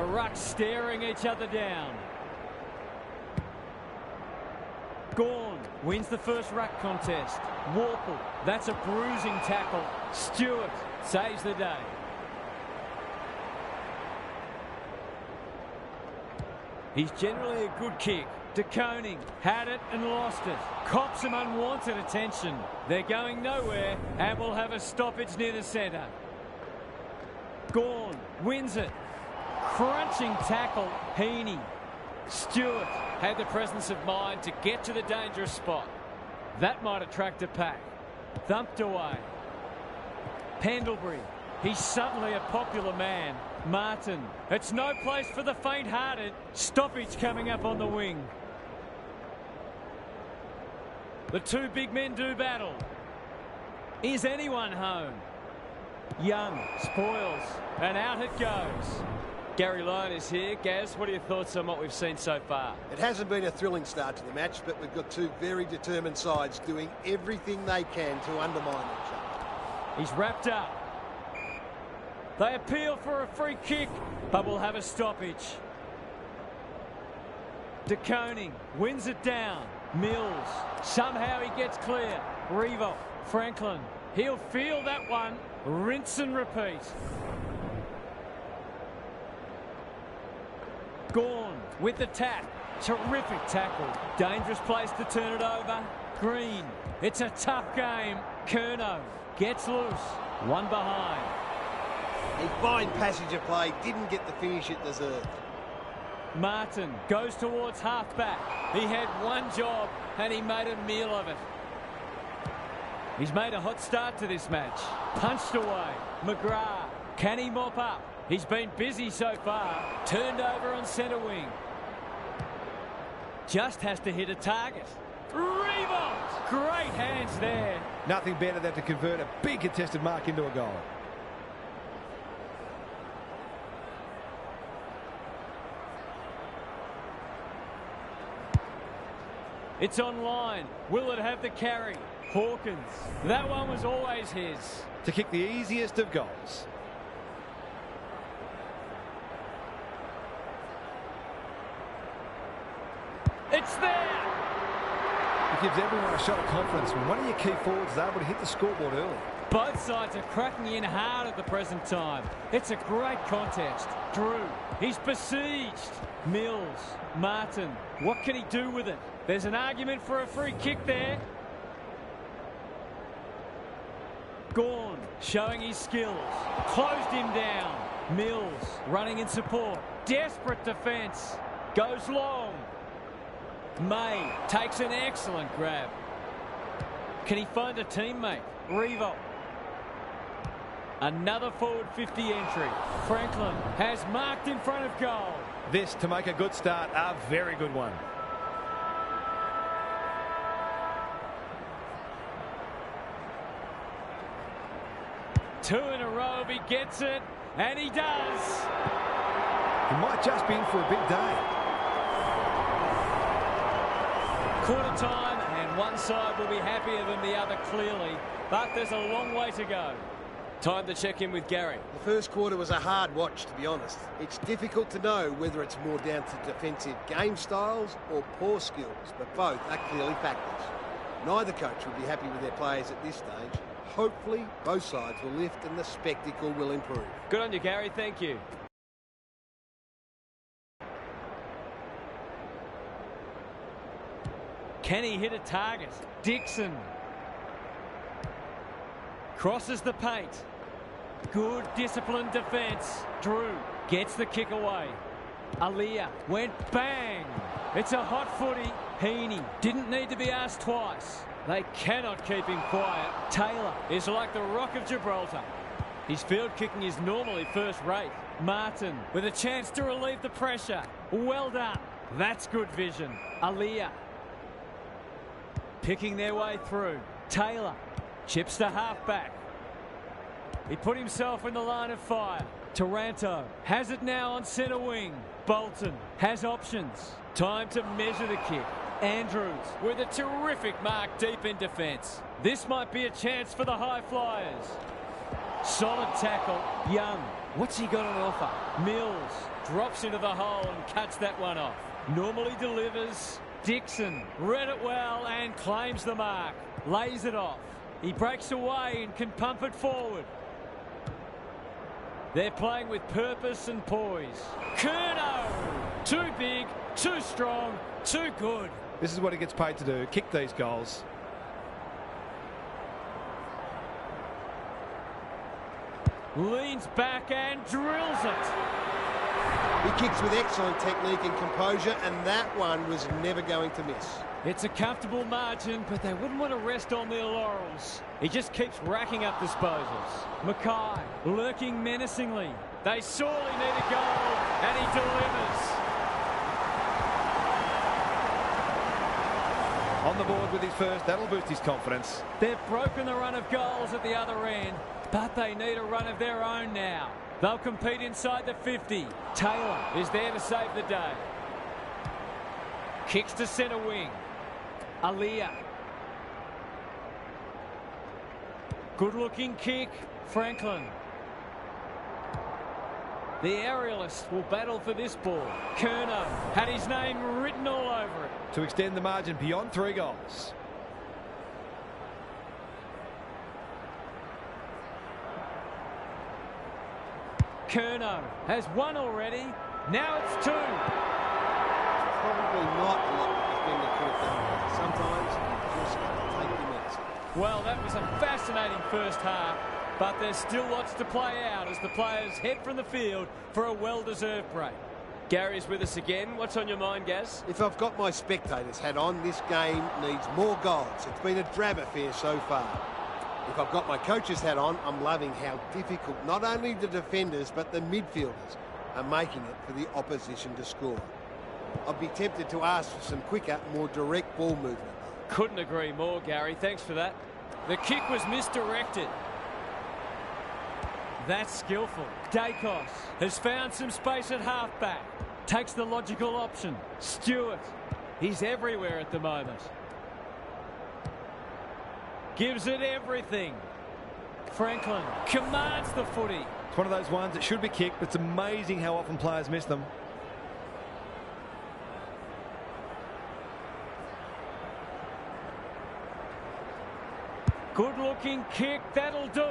rucks staring each other down. Gawn wins the first ruck contest. Warple, that's a bruising tackle. Stewart saves the day. He's generally a good kick. De Koning had it and lost it. Cops some unwanted attention. They're going nowhere and will have a stoppage near the centre. Gawn wins it. Crunching tackle, Heaney. Stewart had the presence of mind to get to the dangerous spot. That might attract a pack. Thumped away. Pendlebury. He's suddenly a popular man. Martin. It's no place for the faint-hearted. Stoppage coming up on the wing. The two big men do battle. Is anyone home? Young spoils, and out it goes. Gary Lyon is here. Gaz, what are your thoughts on what we've seen so far? It hasn't been a thrilling start to the match, but we've got two very determined sides doing everything they can to undermine each other. He's wrapped up. They appeal for a free kick, but will have a stoppage. De Koning wins it down. Mills, somehow he gets clear. Revo, Franklin, he'll feel that one. Rinse and repeat. Gawn with the tap. Terrific tackle. Dangerous place to turn it over. Green. It's a tough game. Curnow gets loose. One behind. A fine passage of play. Didn't get the finish it deserved. Martin goes towards half-back. He had one job and he made a meal of it. He's made a hot start to this match. Punched away. McGrath. Can he mop up? He's been busy so far. Turned over on centre wing. Just has to hit a target. Revolt! Great hands there. Nothing better than to convert a big contested mark into a goal. It's online. Will it have the carry? Hawkins. That one was always his. To kick the easiest of goals. It's there! It gives everyone a shot of confidence when one of your key forwards is able to hit the scoreboard early. Both sides are cracking in hard at the present time. It's a great contest. Drew, he's besieged. Mills, Martin, what can he do with it? There's an argument for a free kick there. Gawn showing his skills. Closed him down. Mills running in support. Desperate defence. Goes long. May takes an excellent grab. Can he find a teammate? Revo. Another forward 50 entry. Franklin has marked in front of goal. This, to make a good start, a very good one. Two in a row if he gets it, and he does. He might just be in for a big day. Quarter time, and one side will be happier than the other clearly, but there's a long way to go. Time to check in with Gary. The first quarter was a hard watch, to be honest. It's difficult to know whether it's more down to defensive game styles or poor skills, but both are clearly factors. Neither coach will be happy with their players at this stage. Hopefully, both sides will lift and the spectacle will improve. Good on you, Gary. Thank you. Can he hit a target? Dixon. Crosses the paint. Good disciplined defence. Drew gets the kick away. Aaliyah went bang. It's a hot footy. Heaney didn't need to be asked twice. They cannot keep him quiet. Taylor is like the Rock of Gibraltar. His field kicking is normally first rate. Martin with a chance to relieve the pressure. Well done. That's good vision. Aaliyah picking their way through. Taylor chips to halfback. He put himself in the line of fire. Taranto has it now on centre wing. Bolton has options. Time to measure the kick. Andrews with a terrific mark deep in defence. This might be a chance for the high flyers. Solid tackle. Young What's he got on offer? Mills drops into the hole and cuts that one off. Normally delivers. Dixon read it well and claims the mark. Lays it off. He breaks away and can pump it forward. They're playing with purpose and poise. Curnow! Too big, too strong, too good. This is what he gets paid to do, kick these goals. Leans back and drills it. He kicks with excellent technique and composure, and that one was never going to miss. It's a comfortable margin, but they wouldn't want to rest on their laurels. He just keeps racking up disposals. Mackay lurking menacingly. They sorely need a goal, and he delivers. On the board with his first, that'll boost his confidence. They've broken the run of goals at the other end, but they need a run of their own now. They'll compete inside the 50. Taylor is there to save the day. Kicks to centre wing. Aliyah. Good-looking kick. Franklin. The aerialist will battle for this ball. Curnow had his name written all over it. To extend the margin beyond 3 goals. Curnow has 1 already. Now it's 2. Probably not a lot the defender could have done. Sometimes you just take your medicine. Well, that was a fascinating first half, but there's still lots to play out as the players head from the field for a well-deserved break. Gary's with us again. What's on your mind, Gaz? If I've got my spectators hat on, this game needs more goals. It's been a drab affair so far. If I've got my coach's hat on, I'm loving how difficult not only the defenders but the midfielders are making it for the opposition to score. I'd be tempted to ask for some quicker, more direct ball movement. Couldn't agree more, Gary. Thanks for that. The kick was misdirected. That's skillful. Dacos has found some space at halfback. Takes the logical option. Stewart. He's everywhere at the moment. Gives it everything. Franklin commands the footy. It's one of those ones that should be kicked, but it's amazing how often players miss them. Good-looking kick. That'll do.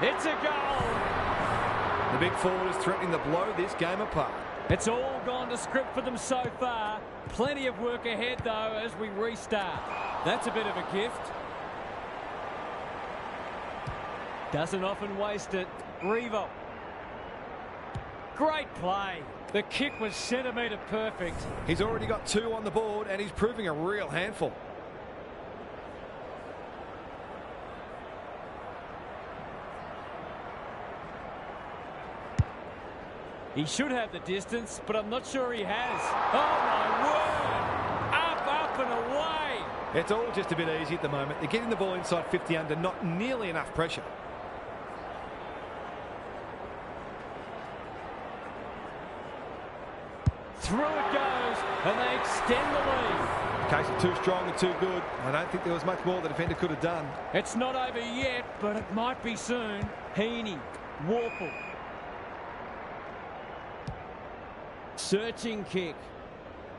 It's a goal. The big forward is threatening to blow this game apart. It's all gone to script for them so far. Plenty of work ahead, though, as we restart. That's a bit of a gift. Doesn't often waste it. Revo. Great play. The kick was centimetre perfect. He's already got 2 on the board, and he's proving a real handful. He should have the distance, but I'm not sure he has. Oh, my word! Up and away! It's all just a bit easy at the moment. They're getting the ball inside 50 under, not nearly enough pressure. Through it goes, and they extend the lead. In case of too strong and too good, I don't think there was much more the defender could have done. It's not over yet, but it might be soon. Heaney, Warple. Searching kick.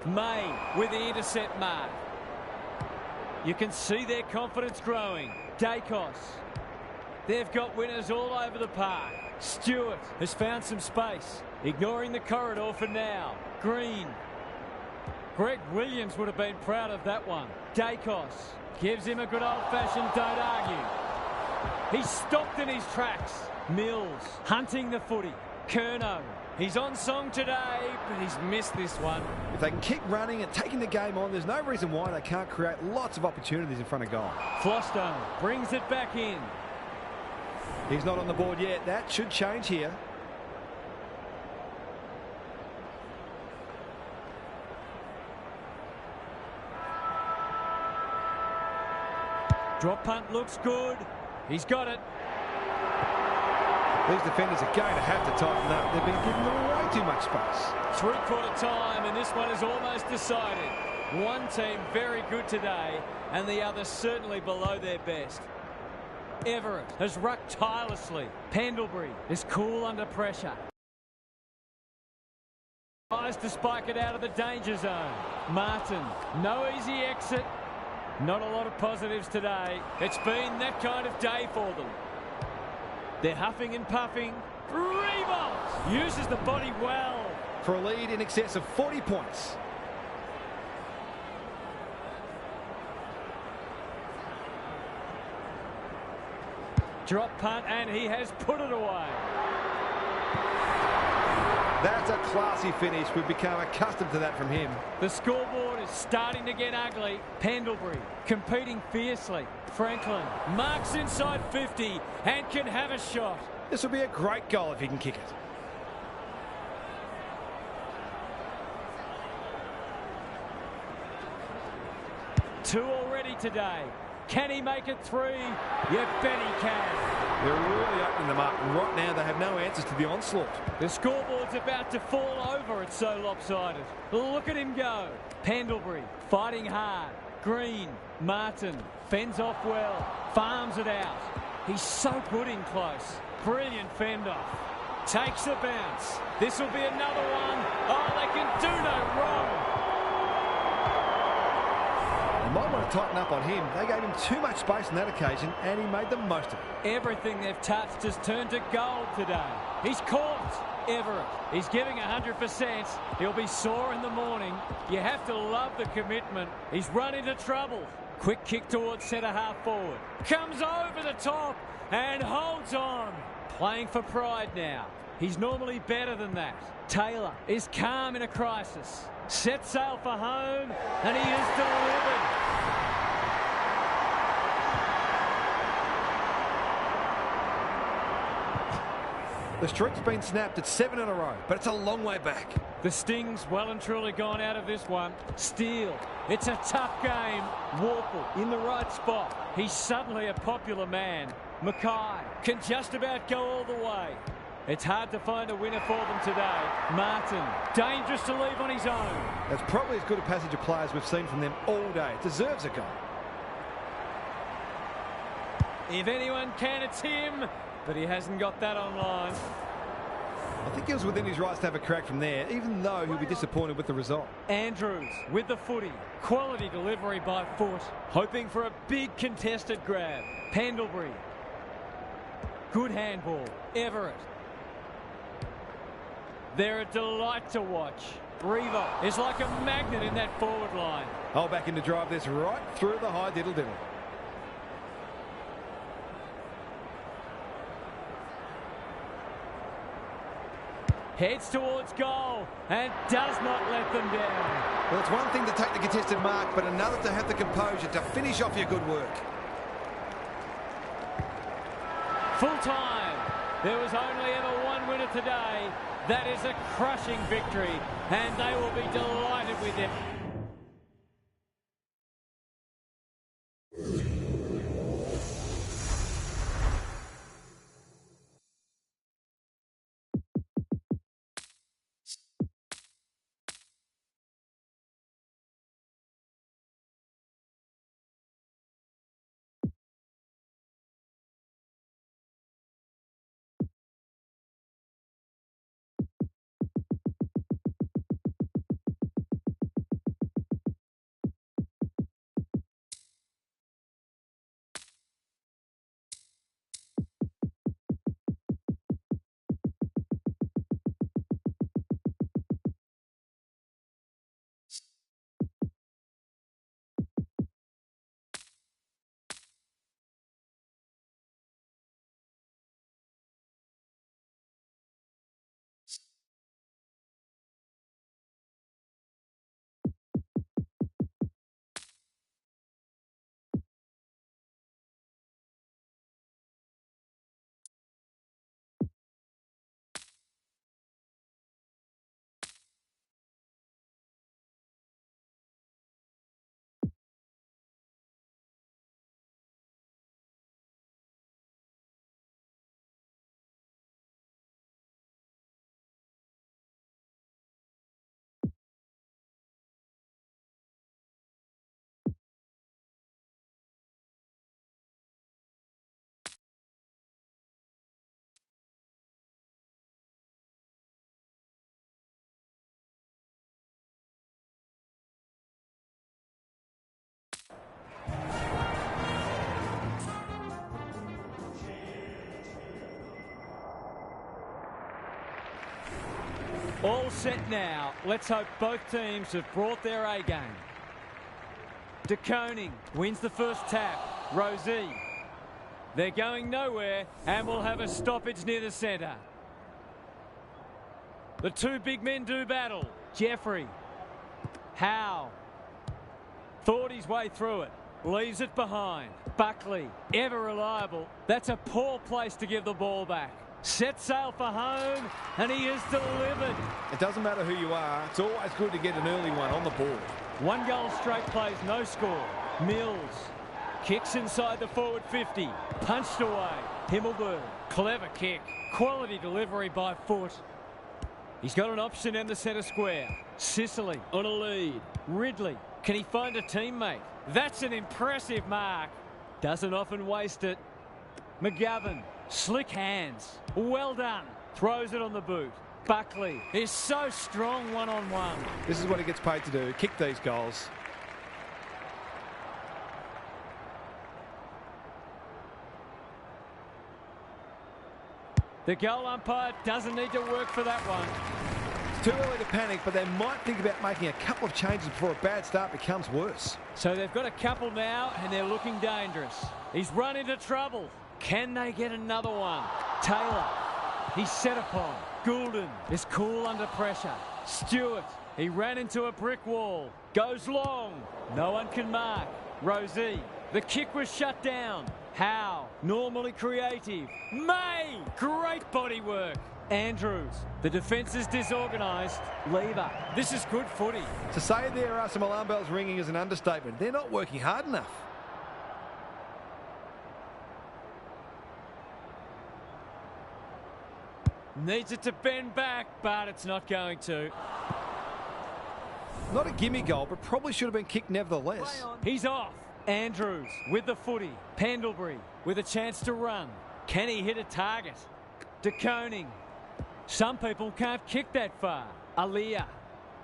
May with the intercept mark. You can see their confidence growing. Dacos. They've got winners all over the park. Stewart has found some space. Ignoring the corridor for now. Green. Greg Williams would have been proud of that one. Dacos gives him a good old-fashioned don't argue. He's stopped in his tracks. Mills hunting the footy. Curnow. He's on song today, but he's missed this one. If they can keep running and taking the game on, there's no reason why they can't create lots of opportunities in front of goal. Flostone brings it back in. He's not on the board yet. That should change here. Drop punt looks good. He's got it. These defenders are going to have to tighten up. They've been giving them way too much space. 3/4 time, and this one is almost decided. One team very good today, and the other certainly below their best. Everett has rucked tirelessly. Pendlebury is cool under pressure. Tries to spike it out of the danger zone. Martin, no easy exit. Not a lot of positives today. It's been that kind of day for them. They're huffing and puffing. Revolt uses the body well. For a lead in excess of 40 points. Drop punt, and he has put it away. That's a classy finish. We've become accustomed to that from him. The scoreboard is starting to get ugly. Pendlebury competing fiercely. Franklin marks inside 50 and can have a shot. This will be a great goal if he can kick it. Two already today. Can he make it three? You bet he can. They're really opening them up, and right now they have no answers to the onslaught. The scoreboard's about to fall over. It's so lopsided. Look at him go. Pendlebury fighting hard. Green, Martin fends off well. Farms it out. He's so good in close. Brilliant fend off. Takes the bounce. This will be another one. Oh, they can do no wrong. Might want to tighten up on him. They gave him too much space on that occasion, and he made the most of it. Everything they've touched has turned to gold today. He's caught. Everett. He's giving 100%. He'll be sore in the morning. You have to love the commitment. He's run into trouble. Quick kick towards centre-half forward. Comes over the top and holds on. Playing for pride now. He's normally better than that. Taylor is calm in a crisis. Set sail for home, and he is delivered. The streak's been snapped at 7 in a row, but it's a long way back. The sting's well and truly gone out of this one. Steele, it's a tough game. Warple in the right spot. He's suddenly a popular man. Mackay can just about go all the way. It's hard to find a winner for them today. Martin, dangerous to leave on his own. That's probably as good a passage of players we've seen from them all day. It deserves a goal. If anyone can, it's him. But he hasn't got that online. I think he was within his rights to have a crack from there, even though he'll be disappointed with the result. Andrews with the footy. Quality delivery by foot. Hoping for a big contested grab. Pendlebury. Good handball. Everett. They're a delight to watch. Revo is like a magnet in that forward line. Oh, back in to drive this right through the high diddle-diddle. Heads towards goal and does not let them down. Well, it's one thing to take the contested mark, but another to have the composure to finish off your good work. Full time. There was only ever one winner today. That is a crushing victory, and they will be delighted with it. All set now. Let's hope both teams have brought their A game. De Koning wins the first tap. Rosie. They're going nowhere and will have a stoppage near the centre. The two big men do battle. Jeffrey. Howe. Thought his way through it. Leaves it behind. Buckley. Ever reliable. That's a poor place to give the ball back. Set sail for home, and he is delivered. It doesn't matter who you are. It's always good to get an early one on the board. 1 goal straight plays, no score. Mills. Kicks inside the forward 50. Punched away. Himmelberg. Clever kick. Quality delivery by foot. He's got an option in the centre square. Sicily on a lead. Ridley. Can he find a teammate? That's an impressive mark. Doesn't often waste it. McGovern. Slick hands. Well done. Throws it on the boot. Buckley is so strong one-on-one. This is what he gets paid to do. Kick these goals. The goal umpire doesn't need to work for that one. It's too early to panic, but they might think about making a couple of changes before a bad start becomes worse. So they've got a couple now, and they're looking dangerous. He's run into trouble. Can they get another one? Taylor. He's set upon. Goulden is cool under pressure. Stewart. He ran into a brick wall. Goes long. No one can mark. Rosie. The kick was shut down. Howe. Normally creative. May. Great body work. Andrews. The defence is disorganised. Lever. This is good footy. To say there are some alarm bells ringing is an understatement. They're not working hard enough. Needs it to bend back, but it's not going to. Not a gimme goal, but probably should have been kicked nevertheless. He's off. Andrews with the footy. Pendlebury with a chance to run. Can he hit a target? De Koning. Some people can't kick that far. Alia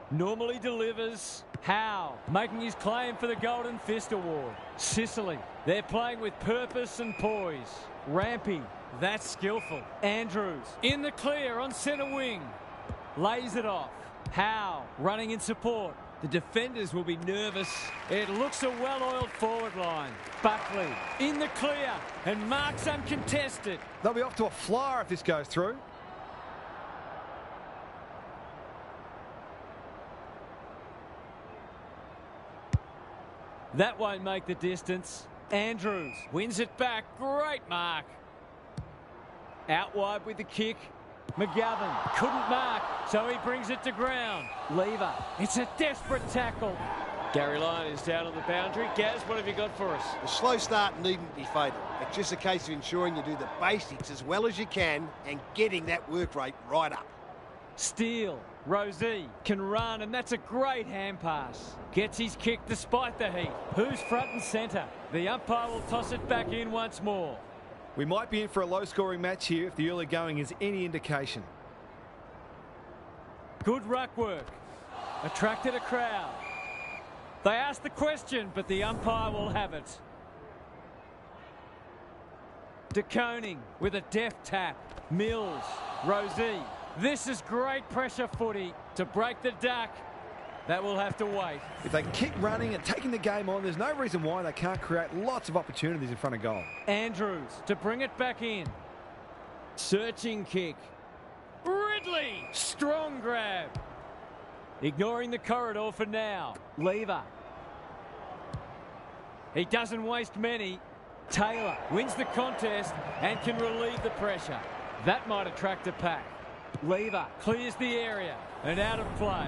normally delivers. Howe making his claim for the Golden Fist Award. Sicily. They're playing with purpose and poise. Rampy. That's skillful. Andrews in the clear on centre wing. Lays it off. Howe running in support. The defenders will be nervous. It looks a well-oiled forward line. Buckley in the clear and marks uncontested. They'll be off to a flyer if this goes through. That won't make the distance. Andrews wins it back. Great mark. Out wide with the kick. McGovern couldn't mark, so he brings it to ground. Lever. It's a desperate tackle. Gary Lyon is down on the boundary. Gaz, what have you got for us? The slow start needn't be fatal. It's just a case of ensuring you do the basics as well as you can and getting that work rate right up. Steele. Rosie can run, and that's a great hand pass. Gets his kick despite the heat. Who's front and centre? The umpire will toss it back in once more. We might be in for a low-scoring match here if the early going is any indication. Good ruck work. Attracted a crowd. They asked the question, but the umpire will have it. De Koning with a deft tap. Mills. Rosie. This is great pressure footy to break the duck. That will have to wait. If they can keep running and taking the game on, there's no reason why they can't create lots of opportunities in front of goal. Andrews to bring it back in. Searching kick. Ridley. Strong grab. Ignoring the corridor for now. Lever. He doesn't waste many. Taylor wins the contest and can relieve the pressure. That might attract a pack. Lever clears the area and out of play.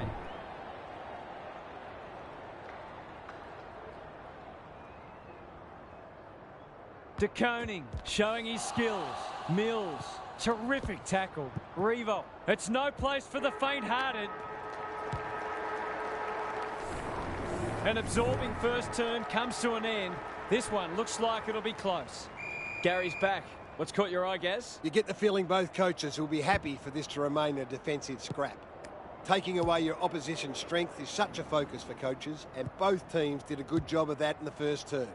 De Koning showing his skills. Mills, terrific tackle. Revo, it's no place for the faint-hearted. An absorbing first term comes to an end. This one looks like it'll be close. Gary's back. What's caught your eye, Gaz? You get the feeling both coaches will be happy for this to remain a defensive scrap. Taking away your opposition's strength is such a focus for coaches, and both teams did a good job of that in the first term.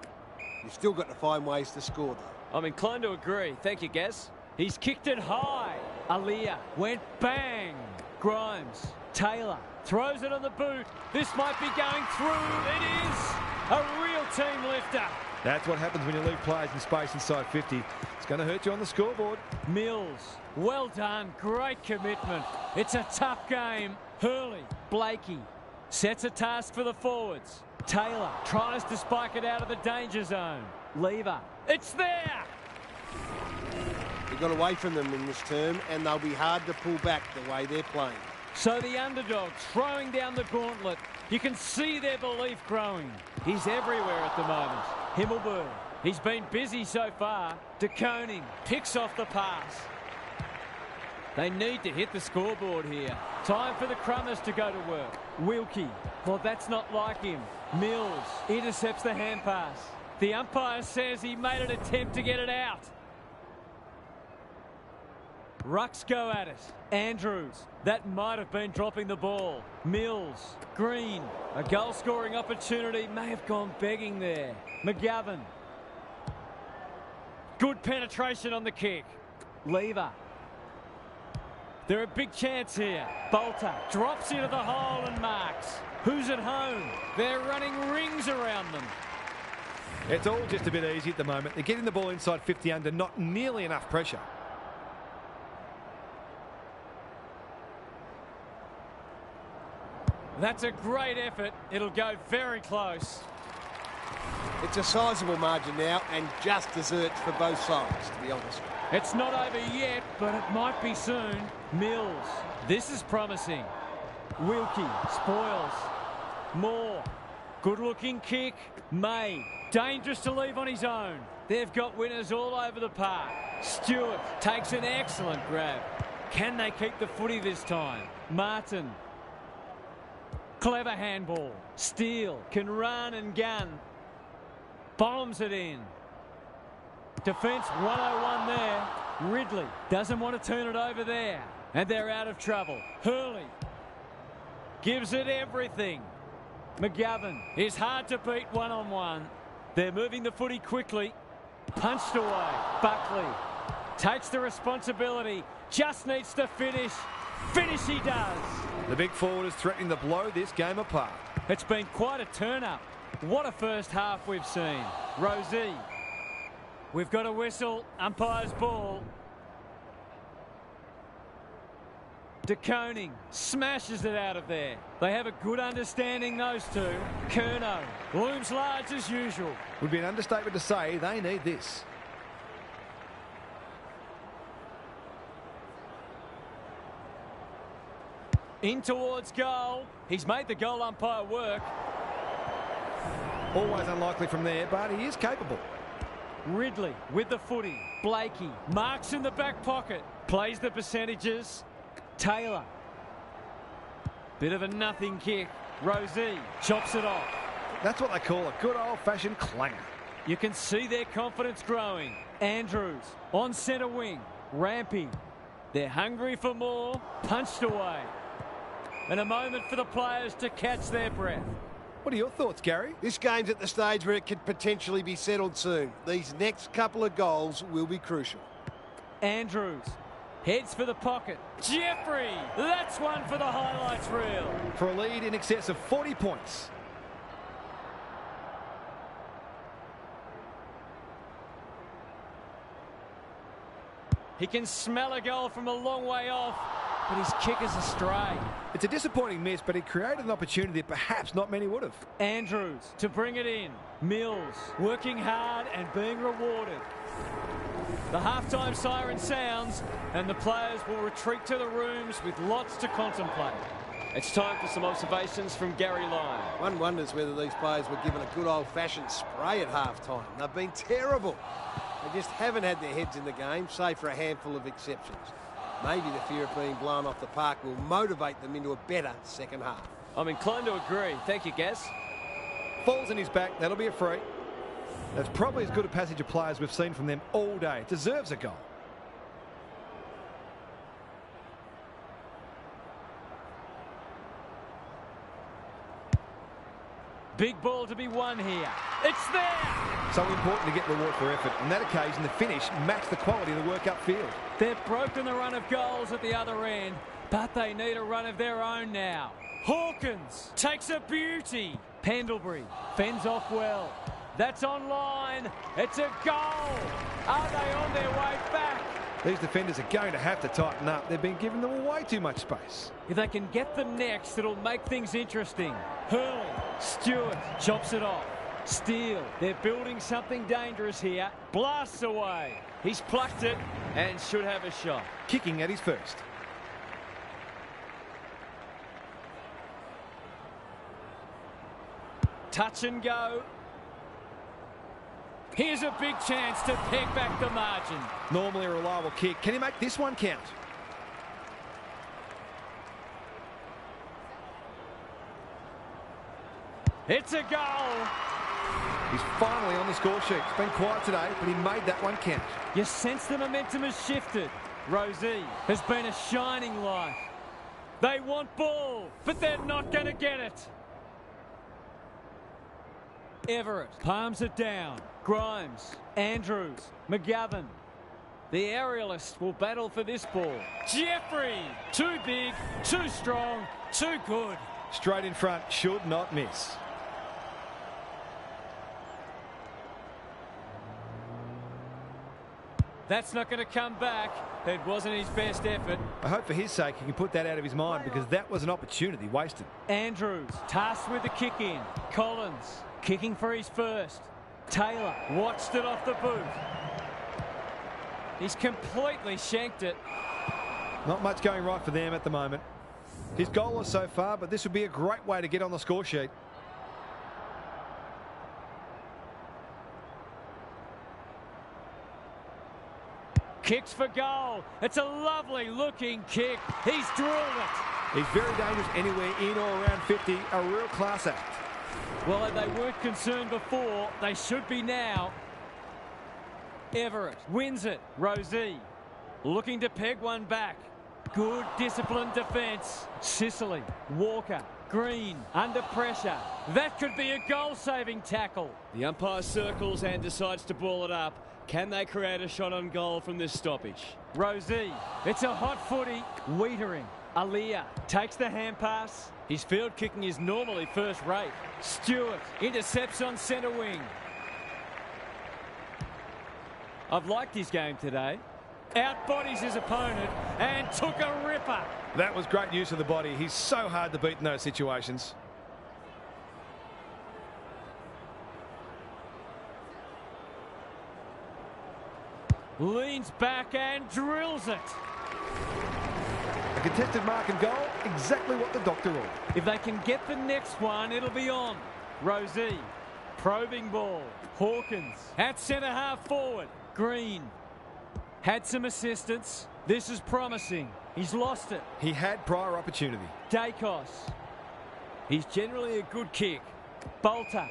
You've still got to find ways to score, though. I'm inclined to agree. Thank you, Gaz. He's kicked it high. Alia went bang. Grimes. Taylor throws it on the boot. This might be going through. It is a real team lifter. That's what happens when you leave players in space inside 50. It's going to hurt you on the scoreboard. Mills, well done, great commitment. It's a tough game. Hurley, Blakey, sets a task for the forwards. Taylor tries to spike it out of the danger zone. Lever, it's there! They got away from them in this term, and they'll be hard to pull back the way they're playing. So the underdog throwing down the gauntlet. You can see their belief growing. He's everywhere at the moment. Himmelberg, he's been busy so far. De Koning picks off the pass. They need to hit the scoreboard here. Time for the Crummers to go to work. Wilkie, well, that's not like him. Mills intercepts the hand pass. The umpire says he made an attempt to get it out. Rucks go at it. Andrews, that might have been dropping the ball. Mills, Green, a goal-scoring opportunity may have gone begging there. McGovern, good penetration on the kick. Lever, they're a big chance here. Bolter drops into the hole and marks. Who's at home? They're running rings around them. It's all just a bit easy at the moment. They're getting the ball inside 50 under, not nearly enough pressure. That's a great effort. It'll go very close. It's a sizable margin now, and just desserts for both sides, to be honest. It's not over yet, but it might be soon. Mills, this is promising. Wilkie, spoils. Moore, good-looking kick. May, dangerous to leave on his own. They've got winners all over the park. Stewart takes an excellent grab. Can they keep the footy this time? Martin, clever handball. Steele can run and gun. Bombs it in. Defence 101 there. Ridley doesn't want to turn it over there. And they're out of trouble. Hurley gives it everything. McGovern is hard to beat one-on-one. They're moving the footy quickly. Punched away. Buckley takes the responsibility. Just needs to finish. Finish he does. The big forward is threatening to blow this game apart. It's been quite a turn-up. What a first half we've seen. Rosie. We've got a whistle. Umpire's ball. De Koning smashes it out of there. They have a good understanding, those two. Curnow looms large as usual. Would be an understatement to say they need this. In towards goal. He's made the goal umpire work. Always unlikely from there, but he is capable. Ridley with the footy. Blakey marks in the back pocket. Plays the percentages. Taylor. Bit of a nothing kick. Rosie chops it off. That's what they call a good old-fashioned clanger. You can see their confidence growing. Andrews on centre wing. Rampy. They're hungry for more. Punched away. And a moment for the players to catch their breath. What are your thoughts, Gary? This game's at the stage where it could potentially be settled soon. These next couple of goals will be crucial. Andrews heads for the pocket. Jeffrey, that's one for the highlights reel. For a lead in excess of 40 points. He can smell a goal from a long way off, but his kick is astray. It's a disappointing miss, but he created an opportunity that perhaps not many would have. Andrews to bring it in. Mills working hard and being rewarded. The halftime siren sounds, and the players will retreat to the rooms with lots to contemplate. It's time for some observations from Gary Lyon. One wonders whether these players were given a good old-fashioned spray at half-time. They've been terrible. They just haven't had their heads in the game, save for a handful of exceptions. Maybe the fear of being blown off the park will motivate them into a better second half. I'm inclined to agree. Thank you, Gaz. Falls in his back. That'll be a free. That's probably as good a passage of players we've seen from them all day. It deserves a goal. Big ball to be won here. It's there! So important to get reward for effort. On that occasion, the finish matched the quality of the work upfield. They've broken the run of goals at the other end. But they need a run of their own now. Hawkins takes a beauty. Pendlebury fends off well. That's online. It's a goal. Are they on their way back? These defenders are going to have to tighten up. They've been giving them way too much space. If they can get the next, it'll make things interesting. Hurley, Stewart chops it off. Steele, they're building something dangerous here. Blasts away. He's plucked it and should have a shot. Kicking at his first. Touch and go. Here's a big chance to peg back the margin. Normally a reliable kick. Can he make this one count? It's a goal. He's finally on the score sheet. It's been quiet today, but he made that one count. You sense the momentum has shifted. Rosie has been a shining light. They want ball, but they're not going to get it. Everett palms it down. Grimes, Andrews, McGovern. The aerialist will battle for this ball. Jeffrey, too big, too strong, too good. Straight in front, should not miss. That's not going to come back. It wasn't his best effort. I hope for his sake he can put that out of his mind, because that was an opportunity wasted. Andrews tasked with the kick in. Collins kicking for his first. Taylor watched it off the boot. He's completely shanked it. Not much going right for them at the moment. He's goalless so far, but this would be a great way to get on the score sheet. Kicks for goal. It's a lovely looking kick. He's drilled it. He's very dangerous anywhere in or around 50. A real class act. Well, they weren't concerned before. They should be now. Everett wins it. Rosie looking to peg one back. Good disciplined defence. Sicily, Walker, Green under pressure. That could be a goal-saving tackle. The umpire circles and decides to ball it up. Can they create a shot on goal from this stoppage? Rosie, it's a hot footy. Wiedering. Aaliyah takes the hand pass. His field kicking is normally first rate. Stewart intercepts on centre wing. I've liked his game today. Outbodies his opponent and took a ripper. That was great use of the body. He's so hard to beat in those situations. Leans back and drills it. A contested mark and goal, exactly what the doctor ordered. If they can get the next one, it'll be on. Rosie, probing ball. Hawkins at centre half forward. Green had some assistance. This is promising. He's lost it. He had prior opportunity. Dacos. He's generally a good kick. Bolter.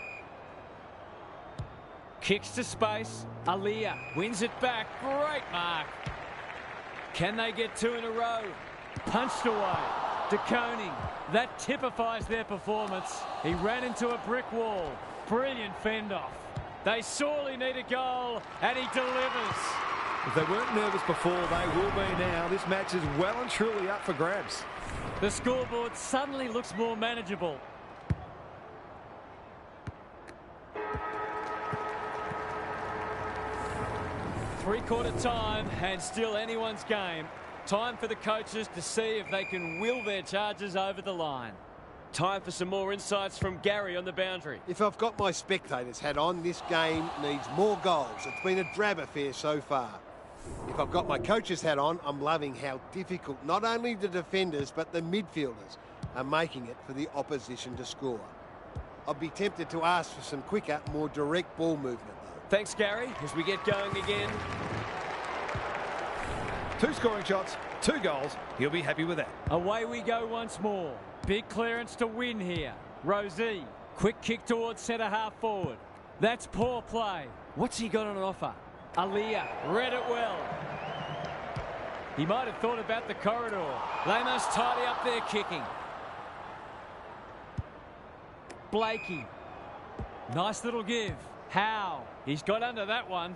Kicks to space. Aaliyah wins it back. Great mark. Can they get two in a row? Punched away. DeConing. That typifies their performance. He ran into a brick wall. Brilliant fend-off. They sorely need a goal, and he delivers. If they weren't nervous before, they will be now. This match is well and truly up for grabs. The scoreboard suddenly looks more manageable. Three-quarter time, and still anyone's game. Time for the coaches to see if they can will their charges over the line. Time for some more insights from Gary on the boundary. If I've got my spectators hat on, this game needs more goals. It's been a drab affair so far. If I've got my coach's hat on, I'm loving how difficult not only the defenders but the midfielders are making it for the opposition to score. I'd be tempted to ask for some quicker, more direct ball movement though. Thanks, Gary, as we get going again. 2 scoring shots, 2 goals. He'll be happy with that. Away we go once more. Big clearance to win here. Rosie, quick kick towards centre half forward. That's poor play. What's he got on offer? Aaliyah read it well. He might have thought about the corridor. They must tidy up their kicking. Blakey. Nice little give. Howe. He's got under that one.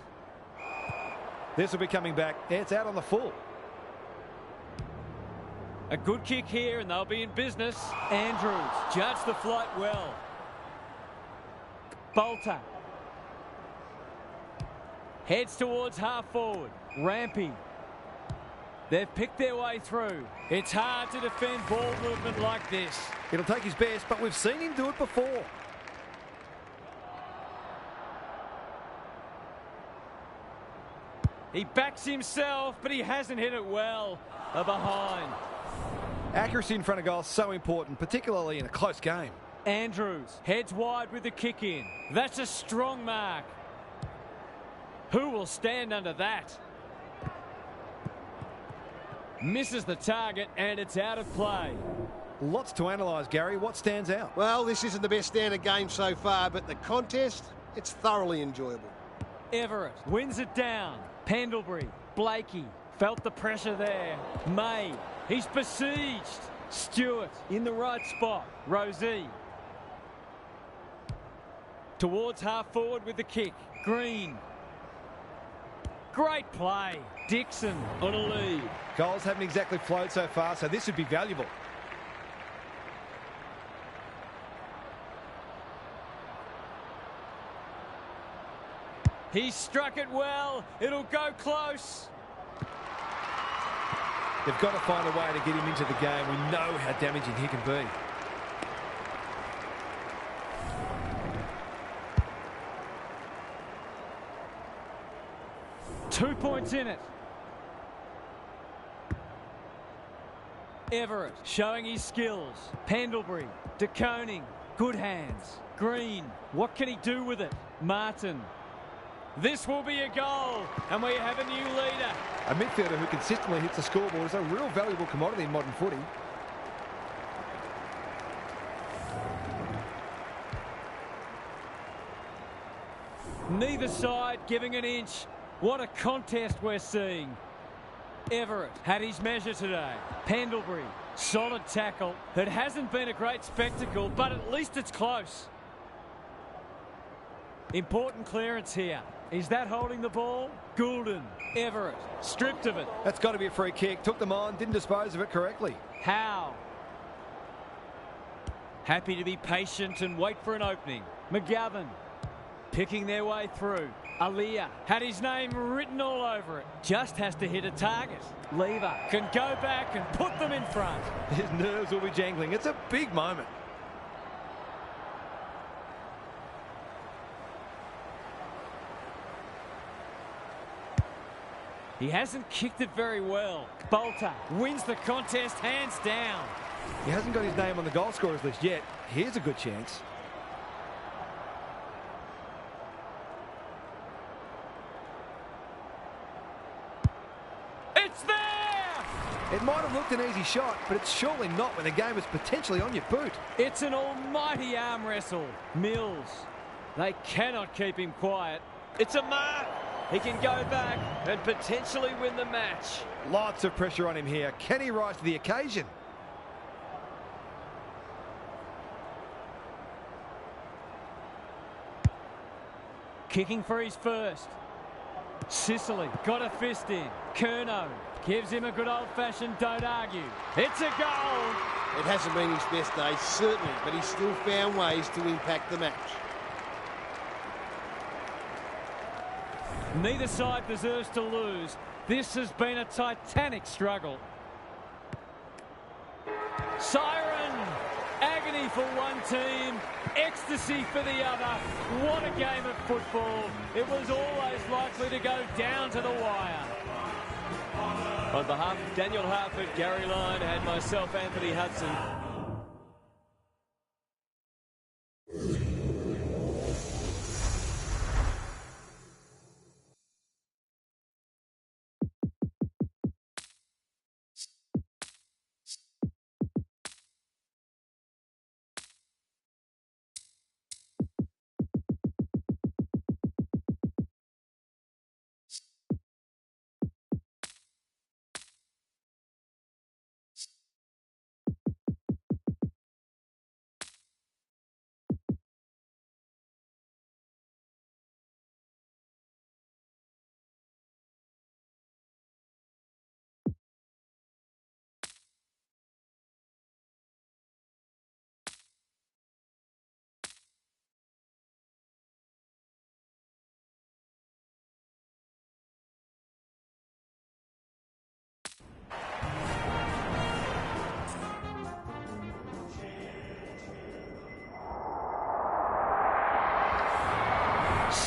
This will be coming back. It's out on the full. A good kick here and they'll be in business. Andrews judged the flight well. Bolter. Heads towards half forward. Rampy. They've picked their way through. It's hard to defend ball movement like this. It'll take his best, but we've seen him do it before. He backs himself, but he hasn't hit it well. A behind. Accuracy in front of goal is so important, particularly in a close game. Andrews heads wide with the kick in. That's a strong mark. Who will stand under that? Misses the target and it's out of play. Lots to analyse, Gary. What stands out? Well, this isn't the best standard game so far, but the contest, it's thoroughly enjoyable. Everett wins it down. Pendlebury, Blakey, felt the pressure there. May, he's besieged. Stewart in the right spot. Rosie. Towards half forward with the kick. Green. Great play. Dixon on a lead. Goals haven't exactly flowed so far, so this would be valuable. He struck it well. It'll go close. They've got to find a way to get him into the game. We know how damaging he can be. Two points in it. Everett showing his skills. Pendlebury, De Koning, good hands. Green, what can he do with it? Martin. This will be a goal, and we have a new leader. A midfielder who consistently hits the scoreboard is a real valuable commodity in modern footy. Neither side giving an inch. What a contest we're seeing. Everett had his measure today. Pendlebury, solid tackle. It hasn't been a great spectacle, but at least it's close. Important clearance here. Is that holding the ball? Goulden, Everett, stripped of it. That's got to be a free kick. Took them on, didn't dispose of it correctly. Howe. Happy to be patient and wait for an opening. McGovern picking their way through. Aaliyah had his name written all over it. Just has to hit a target. Lever can go back and put them in front. His nerves will be jangling. It's a big moment. He hasn't kicked it very well. Bolter wins the contest hands down. He hasn't got his name on the goal scorers list yet. Here's a good chance. It's there! It might have looked an easy shot, but it's surely not when the game is potentially on your boot. It's an almighty arm wrestle. Mills. They cannot keep him quiet. It's a mark. He can go back and potentially win the match. Lots of pressure on him here. Can he rise to the occasion? Kicking for his first. Sicily got a fist in. Curnow gives him a good old-fashioned don't argue. It's a goal. It hasn't been his best day, certainly, but he's still found ways to impact the match. Neither side deserves to lose. This has been a titanic struggle. Siren! Agony for one team, ecstasy for the other. What a game of football. It was always likely to go down to the wire. On behalf of Daniel Harford, Gary Lyon, and myself, Anthony Hudson,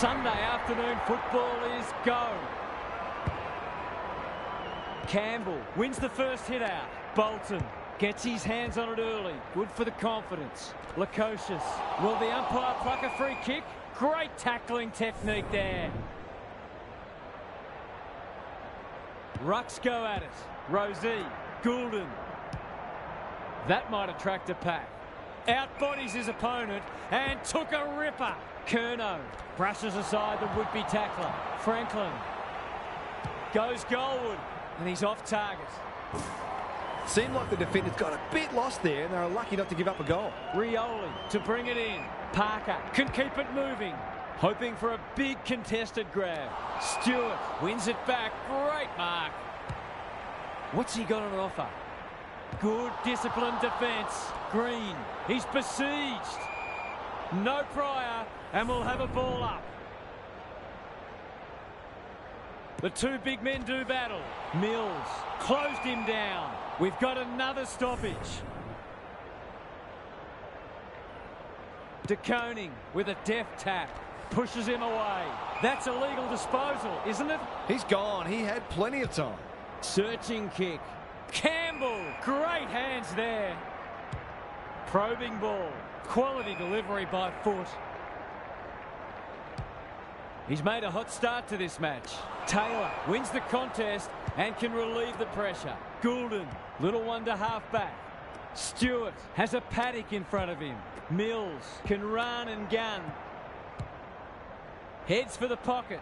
Sunday afternoon football is go. Campbell wins the first hit out. Bolton gets his hands on it early. Good for the confidence. Lukosius. Will the umpire pluck a free kick? Great tackling technique there. Rucks go at it. Rosie. Goulden. That might attract a pack. Outbodies his opponent and took a ripper. Curnow brushes aside the would-be tackler. Franklin goes goalward and he's off target. Seemed like the defenders got a bit lost there and they were lucky not to give up a goal. Rioli to bring it in. Parker can keep it moving. Hoping for a big contested grab. Stewart wins it back. Great mark. What's he got on offer? Good disciplined defence. Green. He's besieged. No prior and we'll have a ball up. The two big men do battle. Mills closed him down. We've got another stoppage. De Koning with a deft tap. Pushes him away. That's a legal disposal, isn't it? He's gone. He had plenty of time. Searching kick. Campbell. Great hands there. Probing ball. Quality delivery by foot. He's made a hot start to this match. Taylor wins the contest and can relieve the pressure. Goulden, little one to half back. Stewart has a paddock in front of him. Mills can run and gun. Heads for the pocket.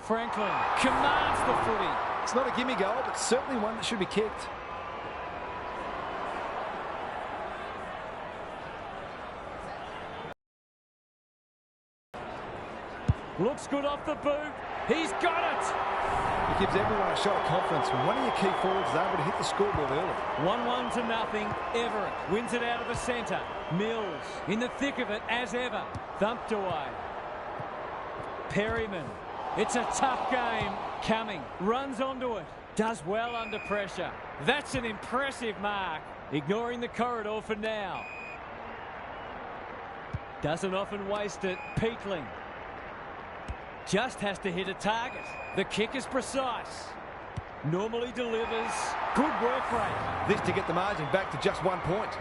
Franklin commands the footy. It's not a gimme goal, but certainly one that should be kicked. Looks good off the boot. He's got it. It gives everyone a shot of confidence when one of your key forwards is able to hit the scoreboard early. 1-1 to nothing. Everett wins it out of the centre. Mills in the thick of it as ever. Thumped away. Perryman. It's a tough game. Coming. Runs onto it. Does well under pressure. That's an impressive mark. Ignoring the corridor for now. Doesn't often waste it. Peatling. Just has to hit a target. The kick is precise. Normally delivers. Good work rate. This to get the margin back to just 1 point.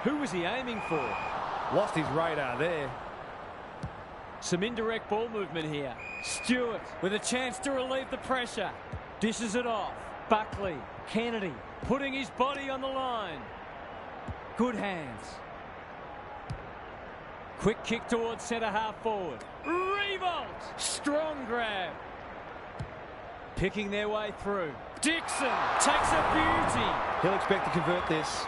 Who was he aiming for? Lost his radar there. Some indirect ball movement here. Stewart with a chance to relieve the pressure. Dishes it off. Buckley. Kennedy putting his body on the line. Good hands. Quick kick towards centre half forward. Revolt! Strong grab. Picking their way through. Dixon takes a beauty. He'll expect to convert this.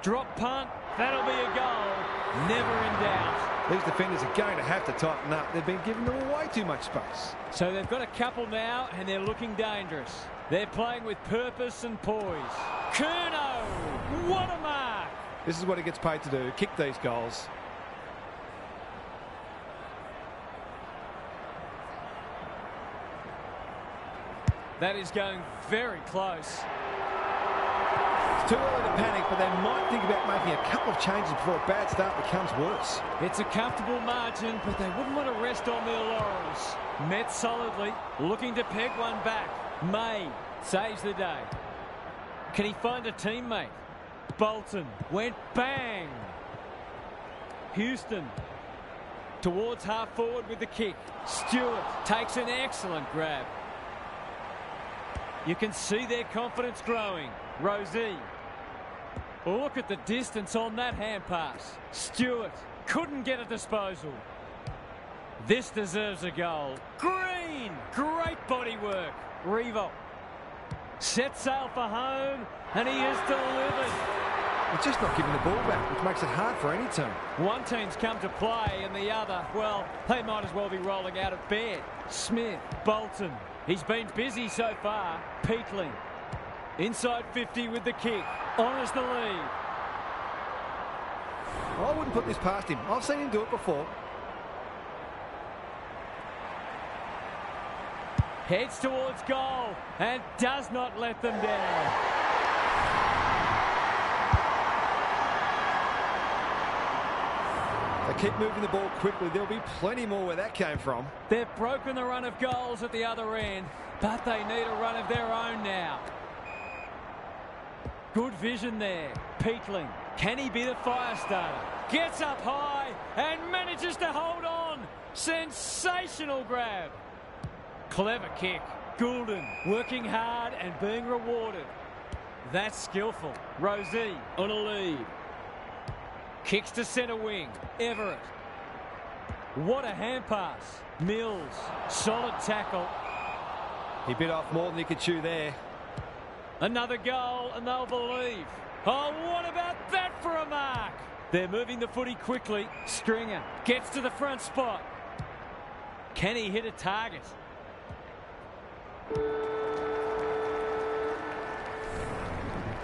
Drop punt. That'll be a goal. Never in doubt. These defenders are going to have to tighten up. They've been giving them way too much space. So they've got a couple now and they're looking dangerous. They're playing with purpose and poise. Curnow! What a mark! This is what he gets paid to do, kick these goals. That is going very close. It's too early to panic, but they might think about making a couple of changes before a bad start becomes worse. It's a comfortable margin, but they wouldn't want to rest on their laurels. Met solidly, looking to peg one back. May saves the day. Can he find a teammate? Bolton went bang. Houston towards half forward with the kick. Stewart takes an excellent grab. You can see their confidence growing. Rosie. Look at the distance on that hand pass. Stewart couldn't get a disposal. This deserves a goal. Green! Great body work. Revolt set sail for home, and he has delivered. They're just not giving the ball back, which makes it hard for any team. One team's come to play, and the other, well, they might as well be rolling out of bed. Smith, Bolton. He's been busy so far. Peatling. Inside 50 with the kick. Honours the lead. I wouldn't put this past him. I've seen him do it before. Heads towards goal and does not let them down. They keep moving the ball quickly. There'll be plenty more where that came from. They've broken the run of goals at the other end, but they need a run of their own now. Good vision there. Peatling. Can he be the fire starter? Gets up high and manages to hold on. Sensational grab. Clever kick. Goulden working hard and being rewarded. That's skillful. Rosie on a lead. Kicks to centre wing. Everett. What a hand pass. Mills. Solid tackle. He bit off more than he could chew there. Another goal and they'll believe. Oh, what about that for a mark? They're moving the footy quickly. Stringer gets to the front spot. Can he hit a target?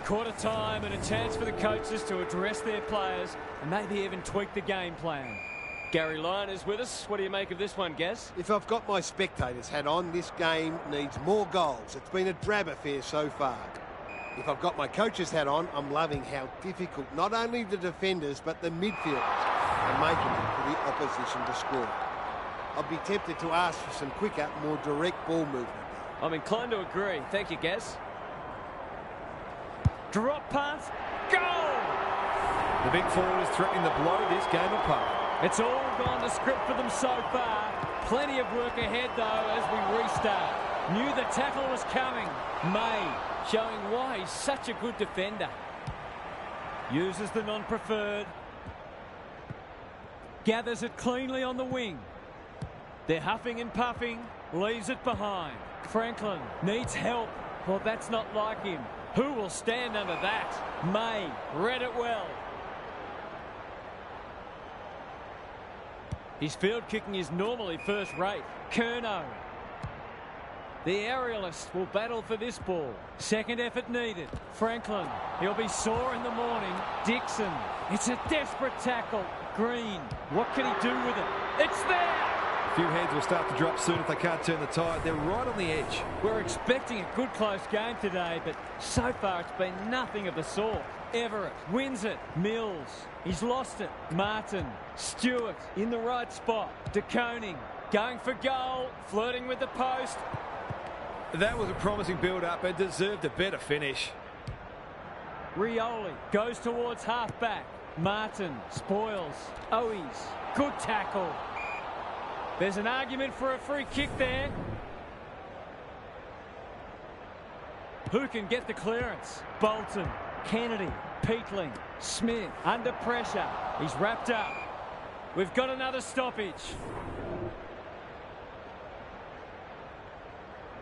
Quarter time and a chance for the coaches to address their players and maybe even tweak the game plan. Gary Lyon is with us. What do you make of this one, Gaz? If I've got my spectators hat on, this game needs more goals. It's been a drab affair so far. If I've got my coach's hat on, I'm loving how difficult not only the defenders but the midfielders are making it for the opposition to score. I'd be tempted to ask for some quicker, more direct ball movement. I'm inclined to agree. Thank you, Gaz. Drop pass. Goal! The big forward is threatening to blow this game apart. It's all gone to script for them so far. Plenty of work ahead, though, as we restart. Knew the tackle was coming. May showing why he's such a good defender. Uses the non-preferred. Gathers it cleanly on the wing. They're huffing and puffing. Leaves it behind. Franklin needs help. Well, that's not like him. Who will stand under that? May read it well. His field kicking is normally first rate. Curnow. The aerialist will battle for this ball. Second effort needed. Franklin. He'll be sore in the morning. Dixon. It's a desperate tackle. Green. What can he do with it? It's there! A few heads will start to drop soon if they can't turn the tide. They're right on the edge. We're expecting a good close game today, but so far it's been nothing of the sort. Everett wins it. Mills. He's lost it. Martin. Stewart in the right spot. De Koning going for goal. Flirting with the post. That was a promising build-up and deserved a better finish. Rioli goes towards half-back. Martin spoils. Owies. Good tackle. There's an argument for a free kick there. Who can get the clearance? Bolton. Kennedy. Peatling. Smith under pressure. He's wrapped up. We've got another stoppage.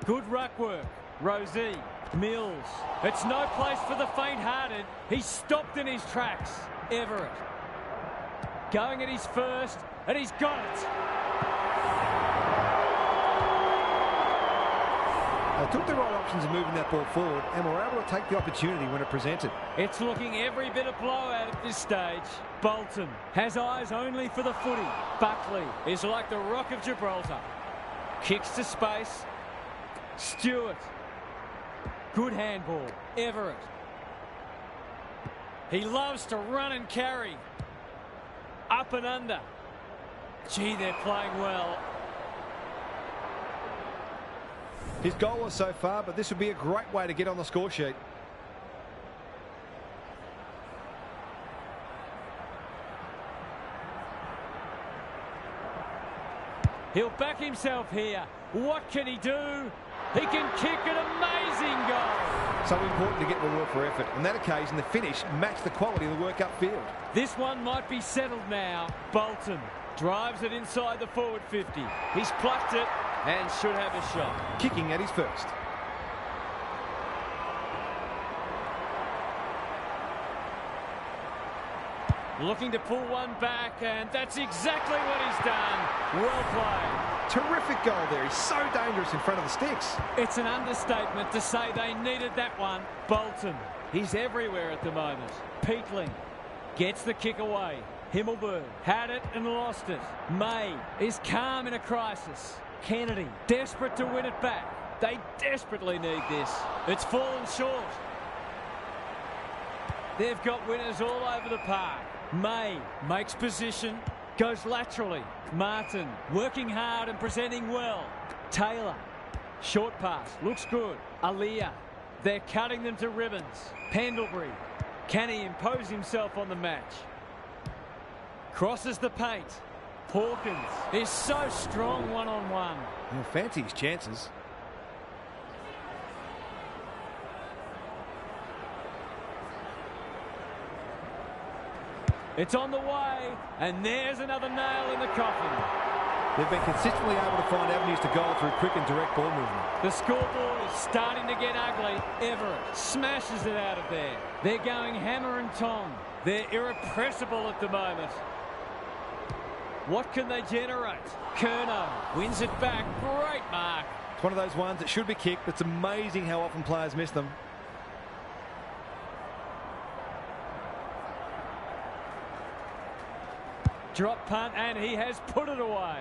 Good ruck work. Rosie. Mills. It's no place for the faint-hearted. He's stopped in his tracks. Everett. Going at his first, and he's got it. They took the right options in moving that ball forward and were able to take the opportunity when it presented. It's looking every bit a blowout at this stage. Bolton has eyes only for the footy. Buckley is like the Rock of Gibraltar. Kicks to space. Stewart. Good handball. Everett. He loves to run and carry. Up and under. Gee, they're playing well. He's goalless so far, but this would be a great way to get on the score sheet. He'll back himself here. What can he do? He can kick an amazing goal. So important to get reward for effort. On that occasion, the finish matched the quality of the work upfield. This one might be settled now. Bolton drives it inside the forward 50. He's plucked it and should have a shot. Kicking at his first. Looking to pull one back, and that's exactly what he's done. Well played. Terrific goal there. He's so dangerous in front of the sticks. It's an understatement to say they needed that one. Bolton, he's everywhere at the moment. Peatling gets the kick away. Himmelberg had it and lost it. May is calm in a crisis. Kennedy, desperate to win it back. They desperately need this. It's fallen short. They've got winners all over the park. May makes position, goes laterally. Martin working hard and presenting well. Taylor, short pass, looks good. Aaliyah, they're cutting them to ribbons. Pendlebury, can he impose himself on the match? Crosses the paint. Hawkins is so strong one-on-one. He'll fancy his chances. It's on the way, and there's another nail in the coffin. They've been consistently able to find avenues to goal through quick and direct ball movement. The scoreboard is starting to get ugly. Everett smashes it out of there. They're going hammer and tong. They're irrepressible at the moment. What can they generate? Curnow wins it back. Great mark. It's one of those ones that should be kicked, but it's amazing how often players miss them. Drop punt, and he has put it away.